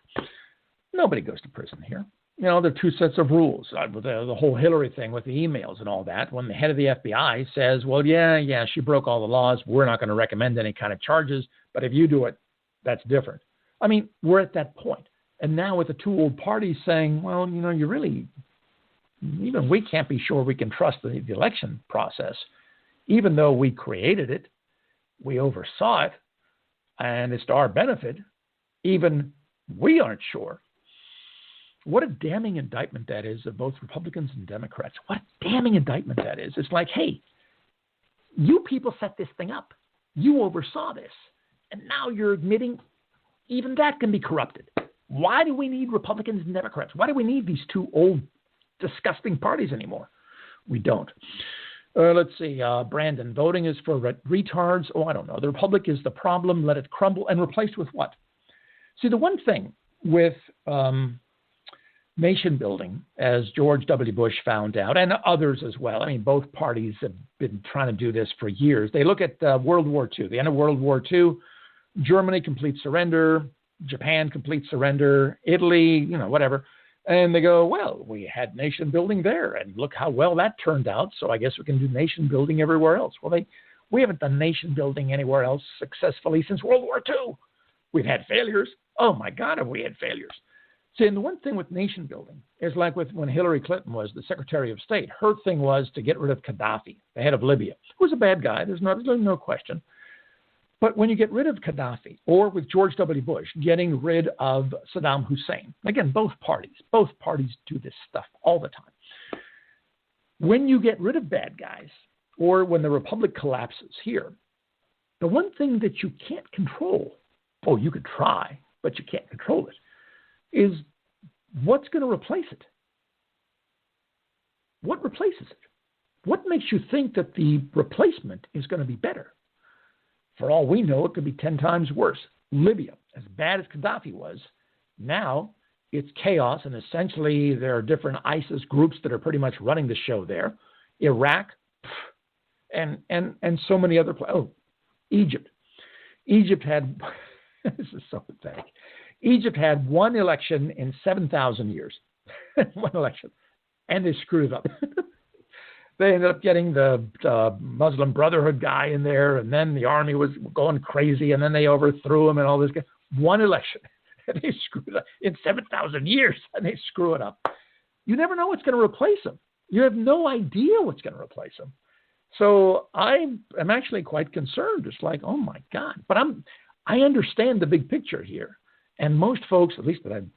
Nobody goes to prison here. There are two sets of rules. With the whole Hillary thing with the emails and all that, when the head of the FBI says, well, yeah, she broke all the laws. We're not going to recommend any kind of charges. But if you do it, that's different. I mean, we're at that point. And now with the two old parties saying, well, you really, even we can't be sure we can trust the election process, even though we created it, we oversaw it, and it's to our benefit, even we aren't sure. What a damning indictment that is of both Republicans and Democrats. What a damning indictment that is. It's like, hey, you people set this thing up. You oversaw this. And now you're admitting even that can be corrupted. Why do we need Republicans and Democrats? Why do we need these two old, disgusting parties anymore? We don't. Let's see. Brandon, voting is for retards. Oh, I don't know. The Republic is the problem. Let it crumble. And replaced with what? See, the one thing with nation building, as George W. Bush found out, and others as well. I mean, both parties have been trying to do this for years. They look at World War II, the end of World War II, Germany, complete surrender, Japan, complete surrender, Italy, whatever. And they go, well, we had nation building there, and look how well that turned out, so I guess we can do nation building everywhere else. Well, we haven't done nation building anywhere else successfully since World War II. We've had failures. Oh, my God, have we had failures. See, and the one thing with nation building is like when Hillary Clinton was the Secretary of State, her thing was to get rid of Gaddafi, the head of Libya, who was a bad guy. There's no question. But when you get rid of Gaddafi, or with George W. Bush, getting rid of Saddam Hussein, again, both parties do this stuff all the time. When you get rid of bad guys, or when the republic collapses here, the one thing that you can't control, you could try, but you can't control it, is what's going to replace it? What replaces it? What makes you think that the replacement is going to be better? For all we know, it could be 10 times worse. Libya, as bad as Gaddafi was, now it's chaos, and essentially there are different ISIS groups that are pretty much running the show there. Iraq, and so many other places. Oh, Egypt. Egypt had, this is so pathetic. Egypt had one election in 7,000 years. One election. And they screwed it up. They ended up getting the Muslim Brotherhood guy in there, and then the army was going crazy, and then they overthrew him and all this. One election, and they screwed it up in 7,000 years, and they screw it up. You never know what's going to replace them. You have no idea what's going to replace them. So I am actually quite concerned. It's like, oh my God. But I understand the big picture here. And most folks, at least that I've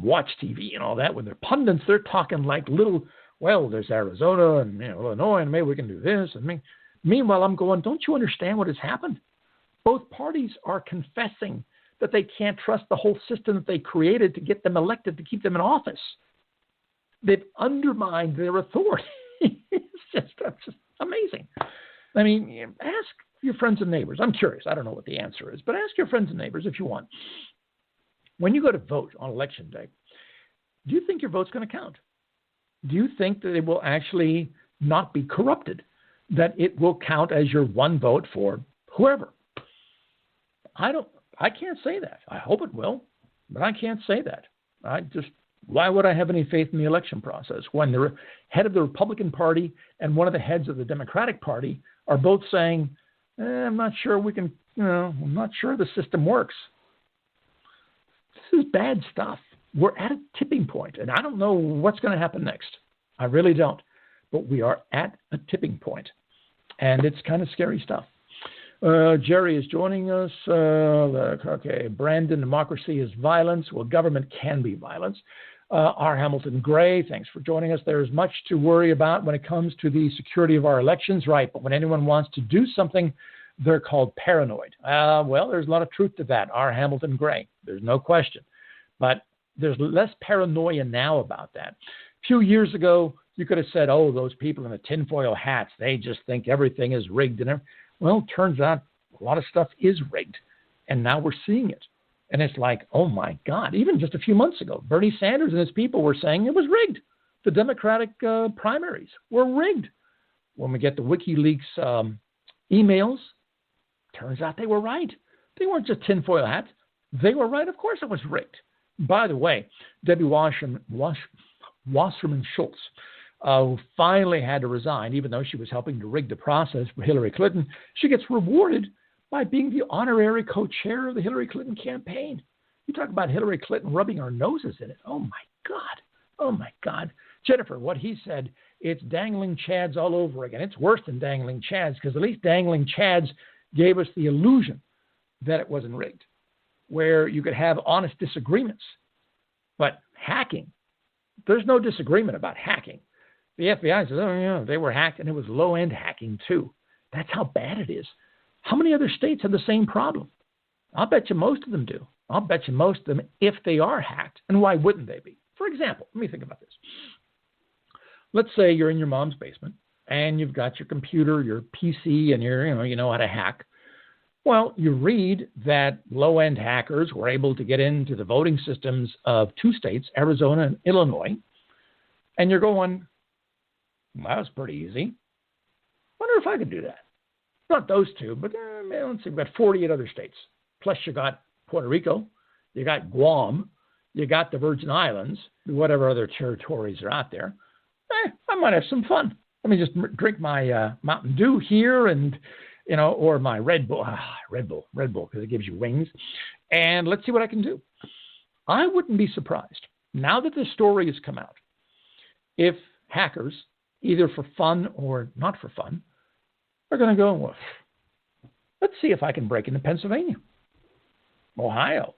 watched TV and all that, when they're pundits, they're talking like little, well, there's Arizona and Illinois, and maybe we can do this. And meanwhile, I'm going, don't you understand what has happened? Both parties are confessing that they can't trust the whole system that they created to get them elected, to keep them in office. They've undermined their authority. It's just amazing. I mean, ask your friends and neighbors. I'm curious. I don't know what the answer is, but ask your friends and neighbors if you want. When you go to vote on election day, do you think your vote's going to count? Do you think that it will actually not be corrupted, that it will count as your one vote for whoever? I can't say that. I hope it will, but I can't say that. Why would I have any faith in the election process when the head of the Republican Party and one of the heads of the Democratic Party are both saying, I'm not sure I'm not sure the system works. This is bad stuff. We're at a tipping point, and I don't know what's going to happen next. I really don't. But we are at a tipping point, and it's kind of scary stuff. Jerry is joining us. Okay, Brandon, democracy is violence. Well, government can be violence. R. Hamilton Gray, thanks for joining us. There's much to worry about when it comes to the security of our elections, right? But when anyone wants to do something, they're called paranoid. Well, there's a lot of truth to that, R. Hamilton Gray. There's no question. But there's less paranoia now about that. A few years ago, you could have said, oh, those people in the tinfoil hats, they just think everything is rigged. Well, it turns out a lot of stuff is rigged. And now we're seeing it. And it's like, oh, my God. Even just a few months ago, Bernie Sanders and his people were saying it was rigged. The Democratic primaries were rigged. When we get the WikiLeaks emails, turns out they were right. They weren't just tinfoil hats. They were right. Of course it was rigged. By the way, Debbie Wasserman Schultz, who finally had to resign, even though she was helping to rig the process for Hillary Clinton, she gets rewarded by being the honorary co-chair of the Hillary Clinton campaign. You talk about Hillary Clinton rubbing our noses in it. Oh, my God. Oh, my God. Jennifer, what he said, it's dangling chads all over again. It's worse than dangling chads because at least dangling chads gave us the illusion that it wasn't rigged, where you could have honest disagreements. But hacking, there's no disagreement about hacking. The FBI says, oh, yeah, they were hacked, and it was low-end hacking, too. That's how bad it is. How many other states have the same problem? I'll bet you most of them do. I'll bet you most of them if they are hacked. And why wouldn't they be? For example, let me think about this. Let's say you're in your mom's basement, and you've got your computer, your PC, and you know how to hack. Well, you read that low-end hackers were able to get into the voting systems of two states, Arizona and Illinois, and you're going, well, that was pretty easy. Wonder if I could do that. Not those two, but let's see, we've got 48 other states. Plus you got Puerto Rico, you got Guam, you got the Virgin Islands, whatever other territories are out there. I might have some fun. Let me just drink my Mountain Dew here and, or my Red Bull, because it gives you wings. And let's see what I can do. I wouldn't be surprised, now that this story has come out, if hackers, either for fun or not for fun, are going to go, well, let's see if I can break into Pennsylvania, Ohio,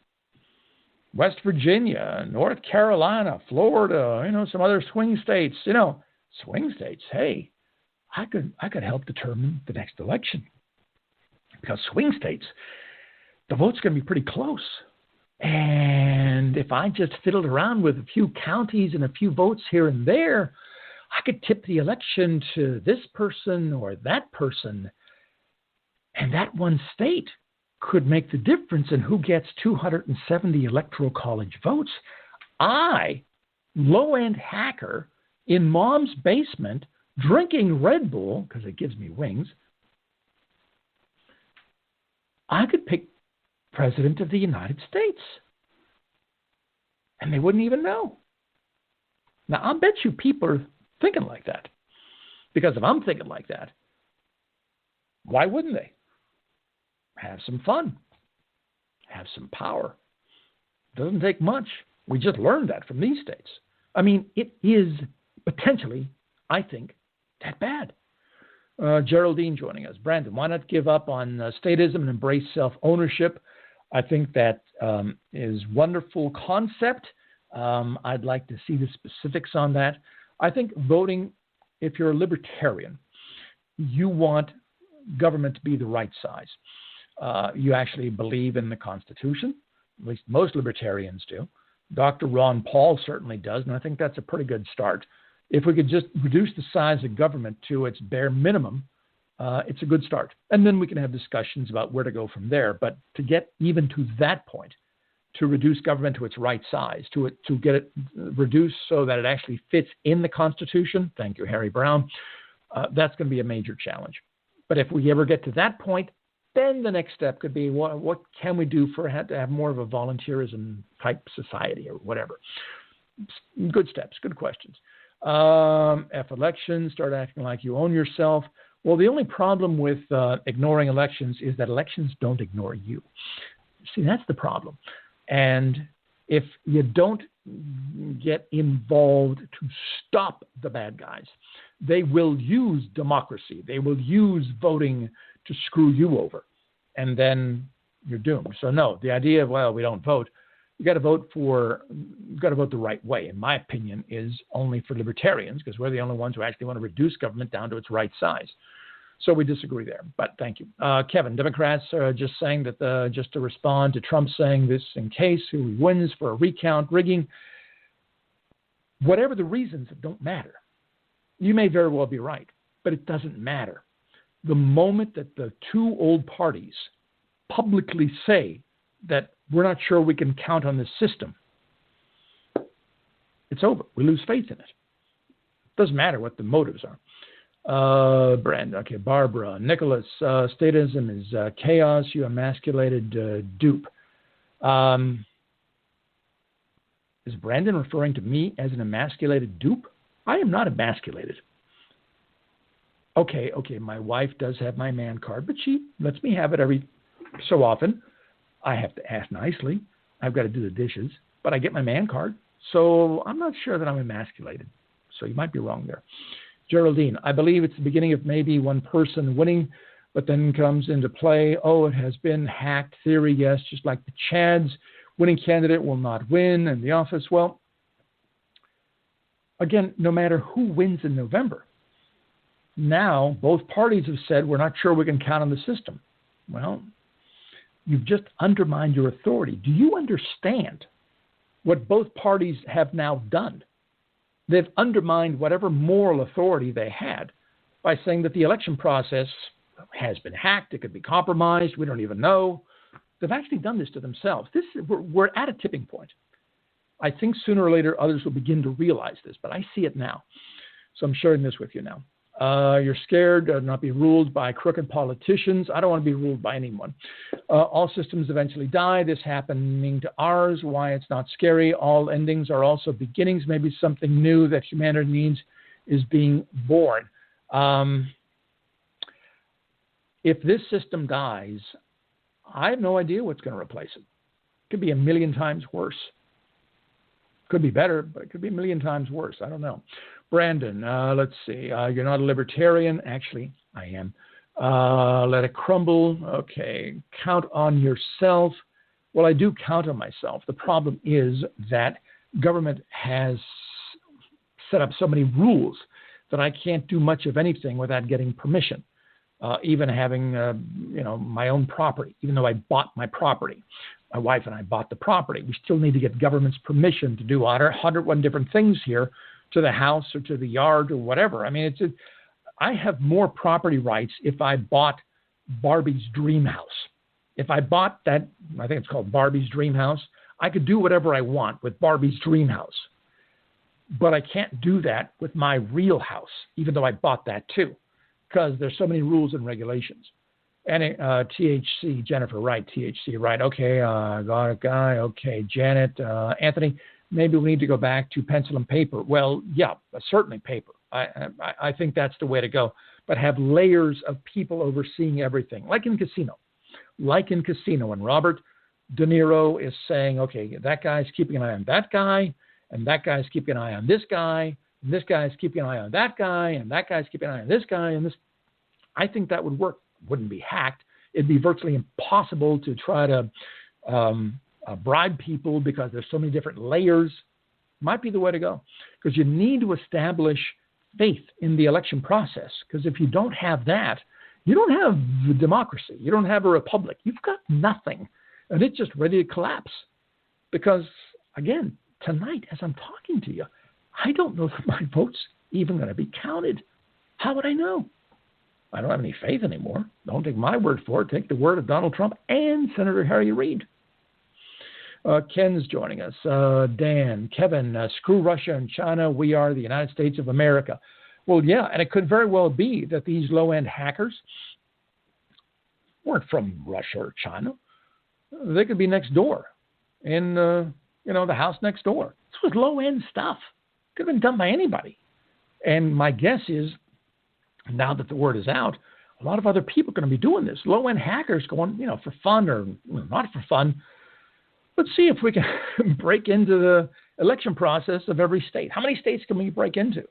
West Virginia, North Carolina, Florida, some other swing states. Swing states, hey, I could help determine the next election. Because swing states, the vote's going to be pretty close. And if I just fiddled around with a few counties and a few votes here and there, I could tip the election to this person or that person. And that one state could make the difference in who gets 270 electoral college votes. I, low-end hacker, in mom's basement, drinking Red Bull, because it gives me wings, I could pick President of the United States. And they wouldn't even know. Now, I'll bet you people are thinking like that. Because if I'm thinking like that, why wouldn't they? Have some fun. Have some power. Doesn't take much. We just learned that from these states. I mean, it is potentially, I think, that bad. Geraldine joining us. Brandon, why not give up on statism and embrace self-ownership? I think that is a wonderful concept. I'd like to see the specifics on that. I think voting, if you're a libertarian, you want government to be the right size. You actually believe in the Constitution. At least most libertarians do. Dr. Ron Paul certainly does, and I think that's a pretty good start. If we could just reduce the size of government to its bare minimum, it's a good start. And then we can have discussions about where to go from there. But to get even to that point, to reduce government to its right size, to get it reduced so that it actually fits in the Constitution, thank you, Harry Brown, that's going to be a major challenge. But if we ever get to that point, then the next step could be, what can we do to have more of a volunteerism type society or whatever? Good steps, good questions. F elections, start acting like you own yourself. Well, the only problem with ignoring elections is that elections don't ignore you. See, that's the problem. And if you don't get involved to stop the bad guys, they will use democracy. They will use voting to screw you over. And then you're doomed. So no, the idea of, well, we don't vote. You got to vote the right way, in my opinion, is only for libertarians, because we're the only ones who actually want to reduce government down to its right size. So we disagree there, but thank you. Kevin, Democrats are just saying that, just to respond to Trump saying this in case who wins for a recount, rigging, whatever the reasons, it don't matter. You may very well be right, but it doesn't matter. The moment that the two old parties publicly say that we're not sure we can count on this system, it's over. We lose faith in it. Doesn't matter what the motives are. Brand, okay, Barbara, Nicholas, statism is chaos, you emasculated dupe. Is Brandon referring to me as an emasculated dupe? I am not emasculated. Okay, my wife does have my man card, but she lets me have it every so often. I have to ask nicely. I've got to do the dishes, but I get my man card. So I'm not sure that I'm emasculated. So you might be wrong there. Geraldine, I believe it's the beginning of maybe one person winning, but then comes into play, it has been hacked theory. Yes, just like the Chads, winning candidate will not win in the office. Well, again, no matter who wins in November, now both parties have said we're not sure we can count on the system. Well, you've just undermined your authority. Do you understand what both parties have now done? They've undermined whatever moral authority they had by saying that the election process has been hacked. It could be compromised. We don't even know. They've actually done this to themselves. We're at a tipping point. I think sooner or later others will begin to realize this, but I see it now. So I'm sharing this with you now. You're scared to not be ruled by crooked politicians. I don't want to be ruled by anyone. All systems eventually die. This happening to ours. Why it's not scary. All endings are also beginnings. Maybe something new that humanity needs is being born. If this system dies, I have no idea what's going to replace it. It could be 1,000,000 times worse. Could be better, but it could be 1,000,000 times worse. I don't know. Brandon, let's see. You're not a libertarian. Actually, I am. Let it crumble. Okay. Count on yourself. Well, I do count on myself. The problem is that government has set up so many rules that I can't do much of anything without getting permission. Even having, my own property, even though I bought my property. My wife and I bought the property. We still need to get government's permission to do 101 different things here to the house or to the yard or whatever. I mean, I have more property rights if I bought Barbie's dream house. If I bought that, I think it's called Barbie's dream house, I could do whatever I want with Barbie's dream house. But I can't do that with my real house, even though I bought that too, because there's so many rules and regulations. And THC, Jennifer, right, THC, right. Okay, got a guy. Okay, Janet, Anthony, maybe we need to go back to pencil and paper. Well, yeah, certainly paper. I think that's the way to go. But have layers of people overseeing everything, like in casino. And Robert De Niro is saying, okay, that guy's keeping an eye on that guy, and that guy's keeping an eye on this guy, and this guy's keeping an eye on that guy, and that guy's keeping an eye on this guy, and this. I think that would work. Wouldn't be hacked. It'd be virtually impossible to try to bribe people because there's so many different layers. Might be the way to go, because you need to establish faith in the election process, because if you don't have that, you don't have the democracy. You don't have a republic. You've got nothing, and it's just ready to collapse. Because, again, tonight, as I'm talking to you, I don't know that my vote's even going to be counted. How would I know? I don't have any faith anymore. Don't take my word for it. Take the word of Donald Trump and Senator Harry Reid. Ken's joining us. Dan, Kevin, screw Russia and China. We are the United States of America. Well, yeah, and it could very well be that these low-end hackers weren't from Russia or China. They could be next door in, the house next door. This was low-end stuff. Could have been done by anybody. And my guess is, now that the word is out, a lot of other people are going to be doing this. Low-end hackers going, for fun or not for fun. Let's see if we can break into the election process of every state. How many states can we break into?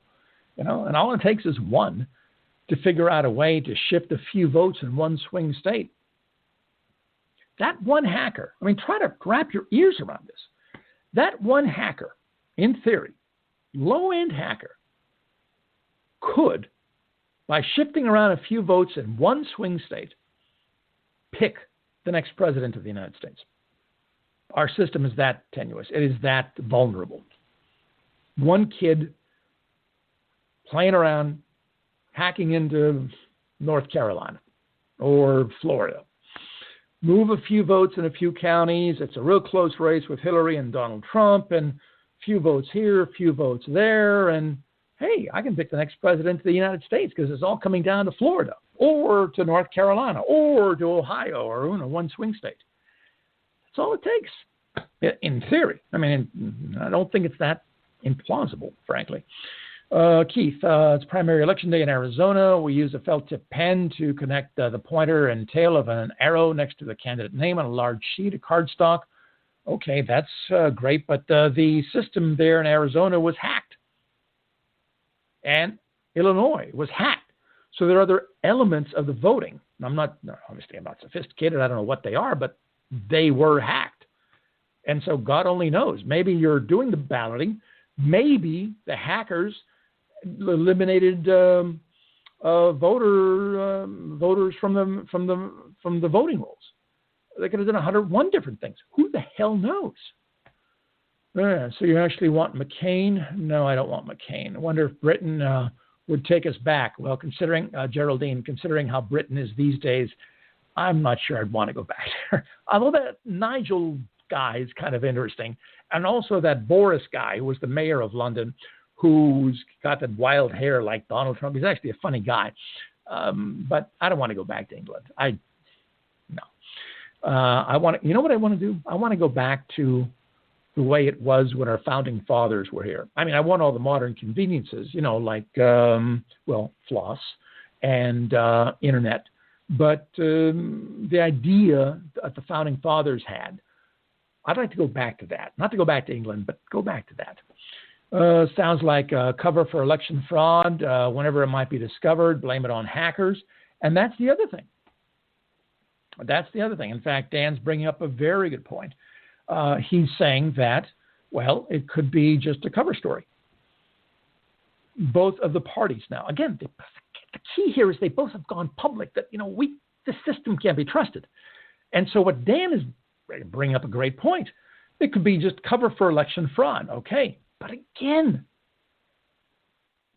And all it takes is one to figure out a way to shift a few votes in one swing state. That one hacker, try to wrap your ears around this. That one hacker, in theory, low-end hacker, could, by shifting around a few votes in one swing state, pick the next president of the United States. Our system is that tenuous. It is that vulnerable. One kid playing around, hacking into North Carolina or Florida. Move a few votes in a few counties. It's a real close race with Hillary and Donald Trump, and a few votes here, a few votes there, and hey, I can pick the next president of the United States because it's all coming down to Florida or to North Carolina or to Ohio or one swing state. That's all it takes, in theory. I don't think it's that implausible, frankly. Keith, it's primary election day in Arizona. We use a felt tip pen to connect the pointer and tail of an arrow next to the candidate name on a large sheet of cardstock. Okay, that's great, but the system there in Arizona was hacked. And Illinois was hacked. So there are other elements of the voting. I'm not sophisticated. I don't know what they are, but they were hacked. And so God only knows. Maybe you're doing the balloting. Maybe the hackers eliminated voters from the voting rolls. They could have done 101 different things. Who the hell knows? So you actually want McCain? No, I don't want McCain. I wonder if Britain would take us back. Well, considering, Geraldine, considering how Britain is these days, I'm not sure I'd want to go back there. Although that Nigel guy is kind of interesting. And also that Boris guy who was the mayor of London, who's got that wild hair like Donald Trump. He's actually a funny guy. But I don't want to go back to England. I want to, you know what I want to do? I want to go back to the way it was when our founding fathers were here. I want all the modern conveniences, like, floss and internet. But the idea that the founding fathers had, I'd like to go back to that. Not to go back to England, but go back to that. Sounds like a cover for election fraud. Whenever it might be discovered, blame it on hackers. And that's the other thing. In fact, Dan's bringing up a very good point. He's saying that, it could be just a cover story. Both of the parties now. Again, the key here is they both have gone public that, the system can't be trusted. And so what Dan is bringing up a great point. It could be just cover for election fraud. Okay. But again,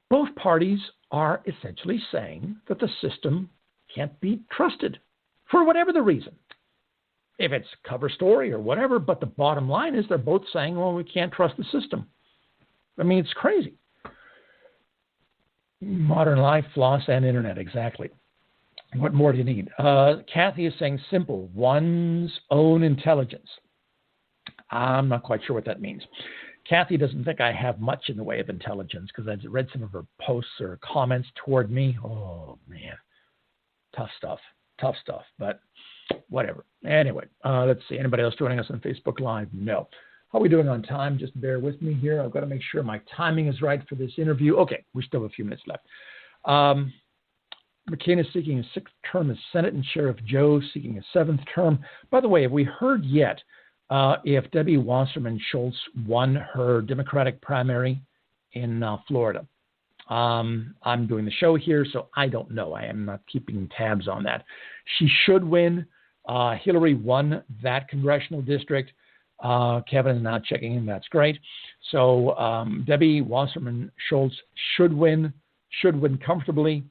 both parties are essentially saying that the system can't be trusted for whatever the reason. If it's a cover story or whatever, but the bottom line is they're both saying, well, we can't trust the system. It's crazy. Modern life, floss, and internet, exactly. What more do you need? Kathy is saying simple, one's own intelligence. I'm not quite sure what that means. Kathy doesn't think I have much in the way of intelligence because I've read some of her posts or comments toward me. Oh, man. Tough stuff. But whatever. Anyway, let's see. Anybody else joining us on Facebook Live? No. How are we doing on time? Just bear with me here. I've got to make sure my timing is right for this interview. Okay, we still have a few minutes left. McCain is seeking a sixth term as Senate, and Sheriff Joe seeking a seventh term. By the way, have we heard yet if Debbie Wasserman Schultz won her Democratic primary in Florida? I'm doing the show here, so I don't know. I am not keeping tabs on that. She should win. Hillary won that congressional district. Kevin is not checking in. That's great. So Debbie Wasserman Schultz should win comfortably.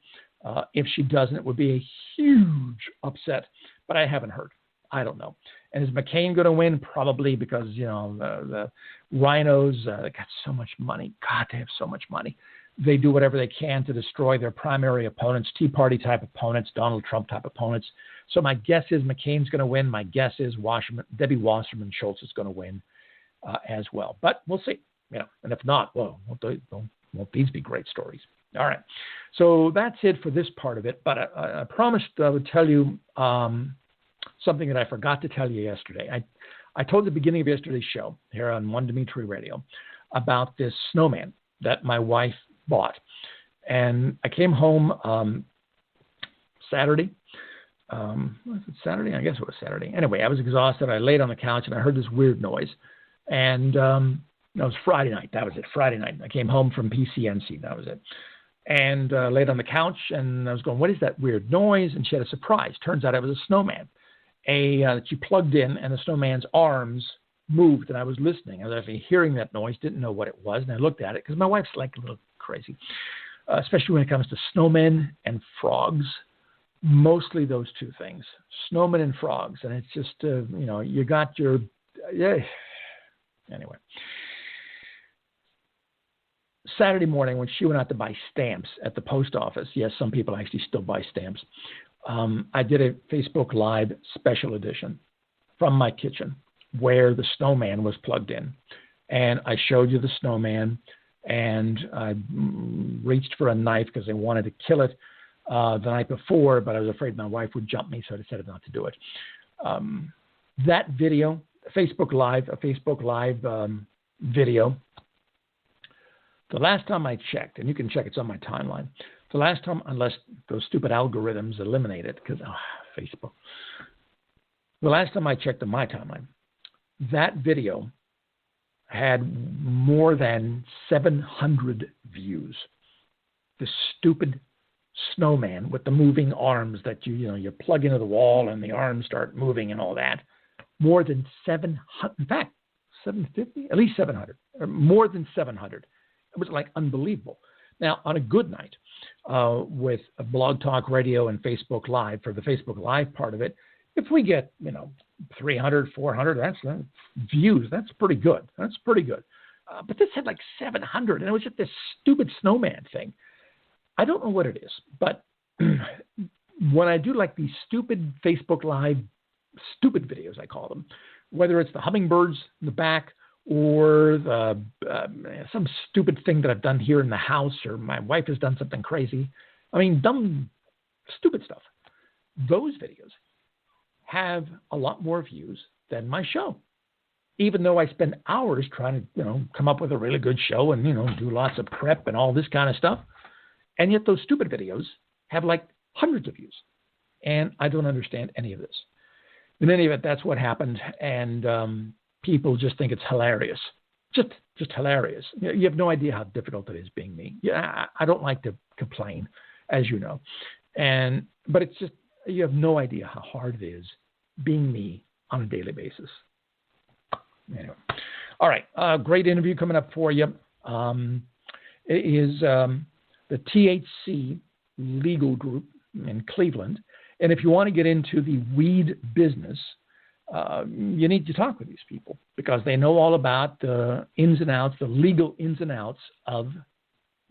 If she doesn't, it would be a huge upset. But I haven't heard. I don't know. And is McCain going to win? Probably, because the rhinos they got so much money. God, they have so much money. They do whatever they can to destroy their primary opponents, Tea Party type opponents, Donald Trump type opponents. So my guess is McCain's going to win. My guess is Debbie Wasserman Schultz is going to win as well. But we'll see. And if not, well, won't these be great stories? All right. So that's it for this part of it. But I promised I would tell you something that I forgot to tell you yesterday. I told the beginning of yesterday's show here on One Dimitri Radio about this snowman that my wife bought. And I came home Saturday. Was it Saturday? I guess it was Saturday. Anyway, I was exhausted. I laid on the couch and I heard this weird noise. And it was Friday night. That was it. Friday night. I came home from PCNC. That was it. And laid on the couch and I was going, what is that weird noise? And she had a surprise. Turns out it was a snowman. That she plugged in, and the snowman's arms moved, and I was listening. I was actually hearing that noise, didn't know what it was, and I looked at it because my wife's like a little crazy, especially when it comes to snowmen and frogs. Mostly those two things, snowmen and frogs, and it's just you got your Anyway, Saturday morning when she went out to buy stamps at the post office. Yes, some people actually still buy stamps. I did a Facebook Live special edition from my kitchen where the snowman was plugged in. And I showed you the snowman, and I reached for a knife because I wanted to kill it the night before, but I was afraid my wife would jump me, so I decided not to do it. That video, a Facebook Live video, the last time I checked, and you can check, it's on my timeline, the last time, unless those stupid algorithms eliminate it, because Facebook. The last time I checked on my timeline, that video had more than 700 views. The stupid snowman with the moving arms that you plug into the wall and the arms start moving and all that. More than 700. In fact, 750, at least 700, or more than 700. It was like unbelievable. Now, on a good night, with a Blog Talk Radio and Facebook Live, for the Facebook Live part of it, if we get, 300, 400, that's views, that's pretty good. That's pretty good. But this had like 700, and it was just this stupid snowman thing. I don't know what it is, but when I do like these stupid Facebook Live, stupid videos, I call them, whether it's the hummingbirds in the back, or some stupid thing that I've done here in the house, or my wife has done something crazy. I mean, dumb, stupid stuff. Those videos have a lot more views than my show, even though I spend hours trying to, come up with a really good show and, do lots of prep and all this kind of stuff. And yet those stupid videos have like hundreds of views. And I don't understand any of this. In any event, that's what happened. And, people just think it's hilarious, just hilarious. You have no idea how difficult it is being me. Yeah, I don't like to complain, as you know, but it's just, you have no idea how hard it is being me on a daily basis. Anyway, all right, great interview coming up for you. It is the THC Legal Group in Cleveland, and if you want to get into the weed business, you need to talk with these people because they know all about the ins and outs, the legal ins and outs of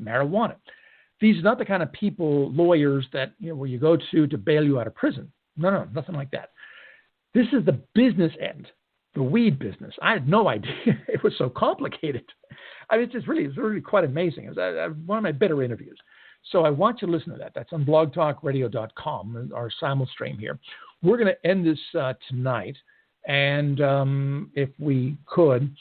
marijuana. These are not the kind of people, lawyers that, where you go to bail you out of prison. No, nothing like that. This is the business end, the weed business. I had no idea it was so complicated. I mean, it's really quite amazing. It was one of my better interviews. So I want you to listen to that. That's on blogtalkradio.com, our simulstream here. We're going to end this tonight. And if we could,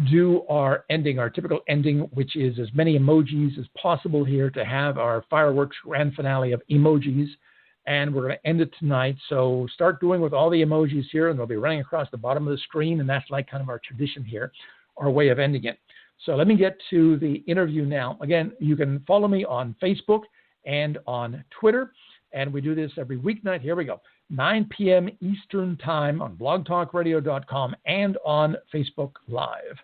do our ending, our typical ending, which is as many emojis as possible here to have our fireworks grand finale of emojis. And we're going to end it tonight. So start doing with all the emojis here, and they'll be running across the bottom of the screen. And that's like kind of our tradition here, our way of ending it. So let me get to the interview now. Again, you can follow me on Facebook and on Twitter. And we do this every weeknight. Here we go. 9 p.m. Eastern Time on blogtalkradio.com and on Facebook Live.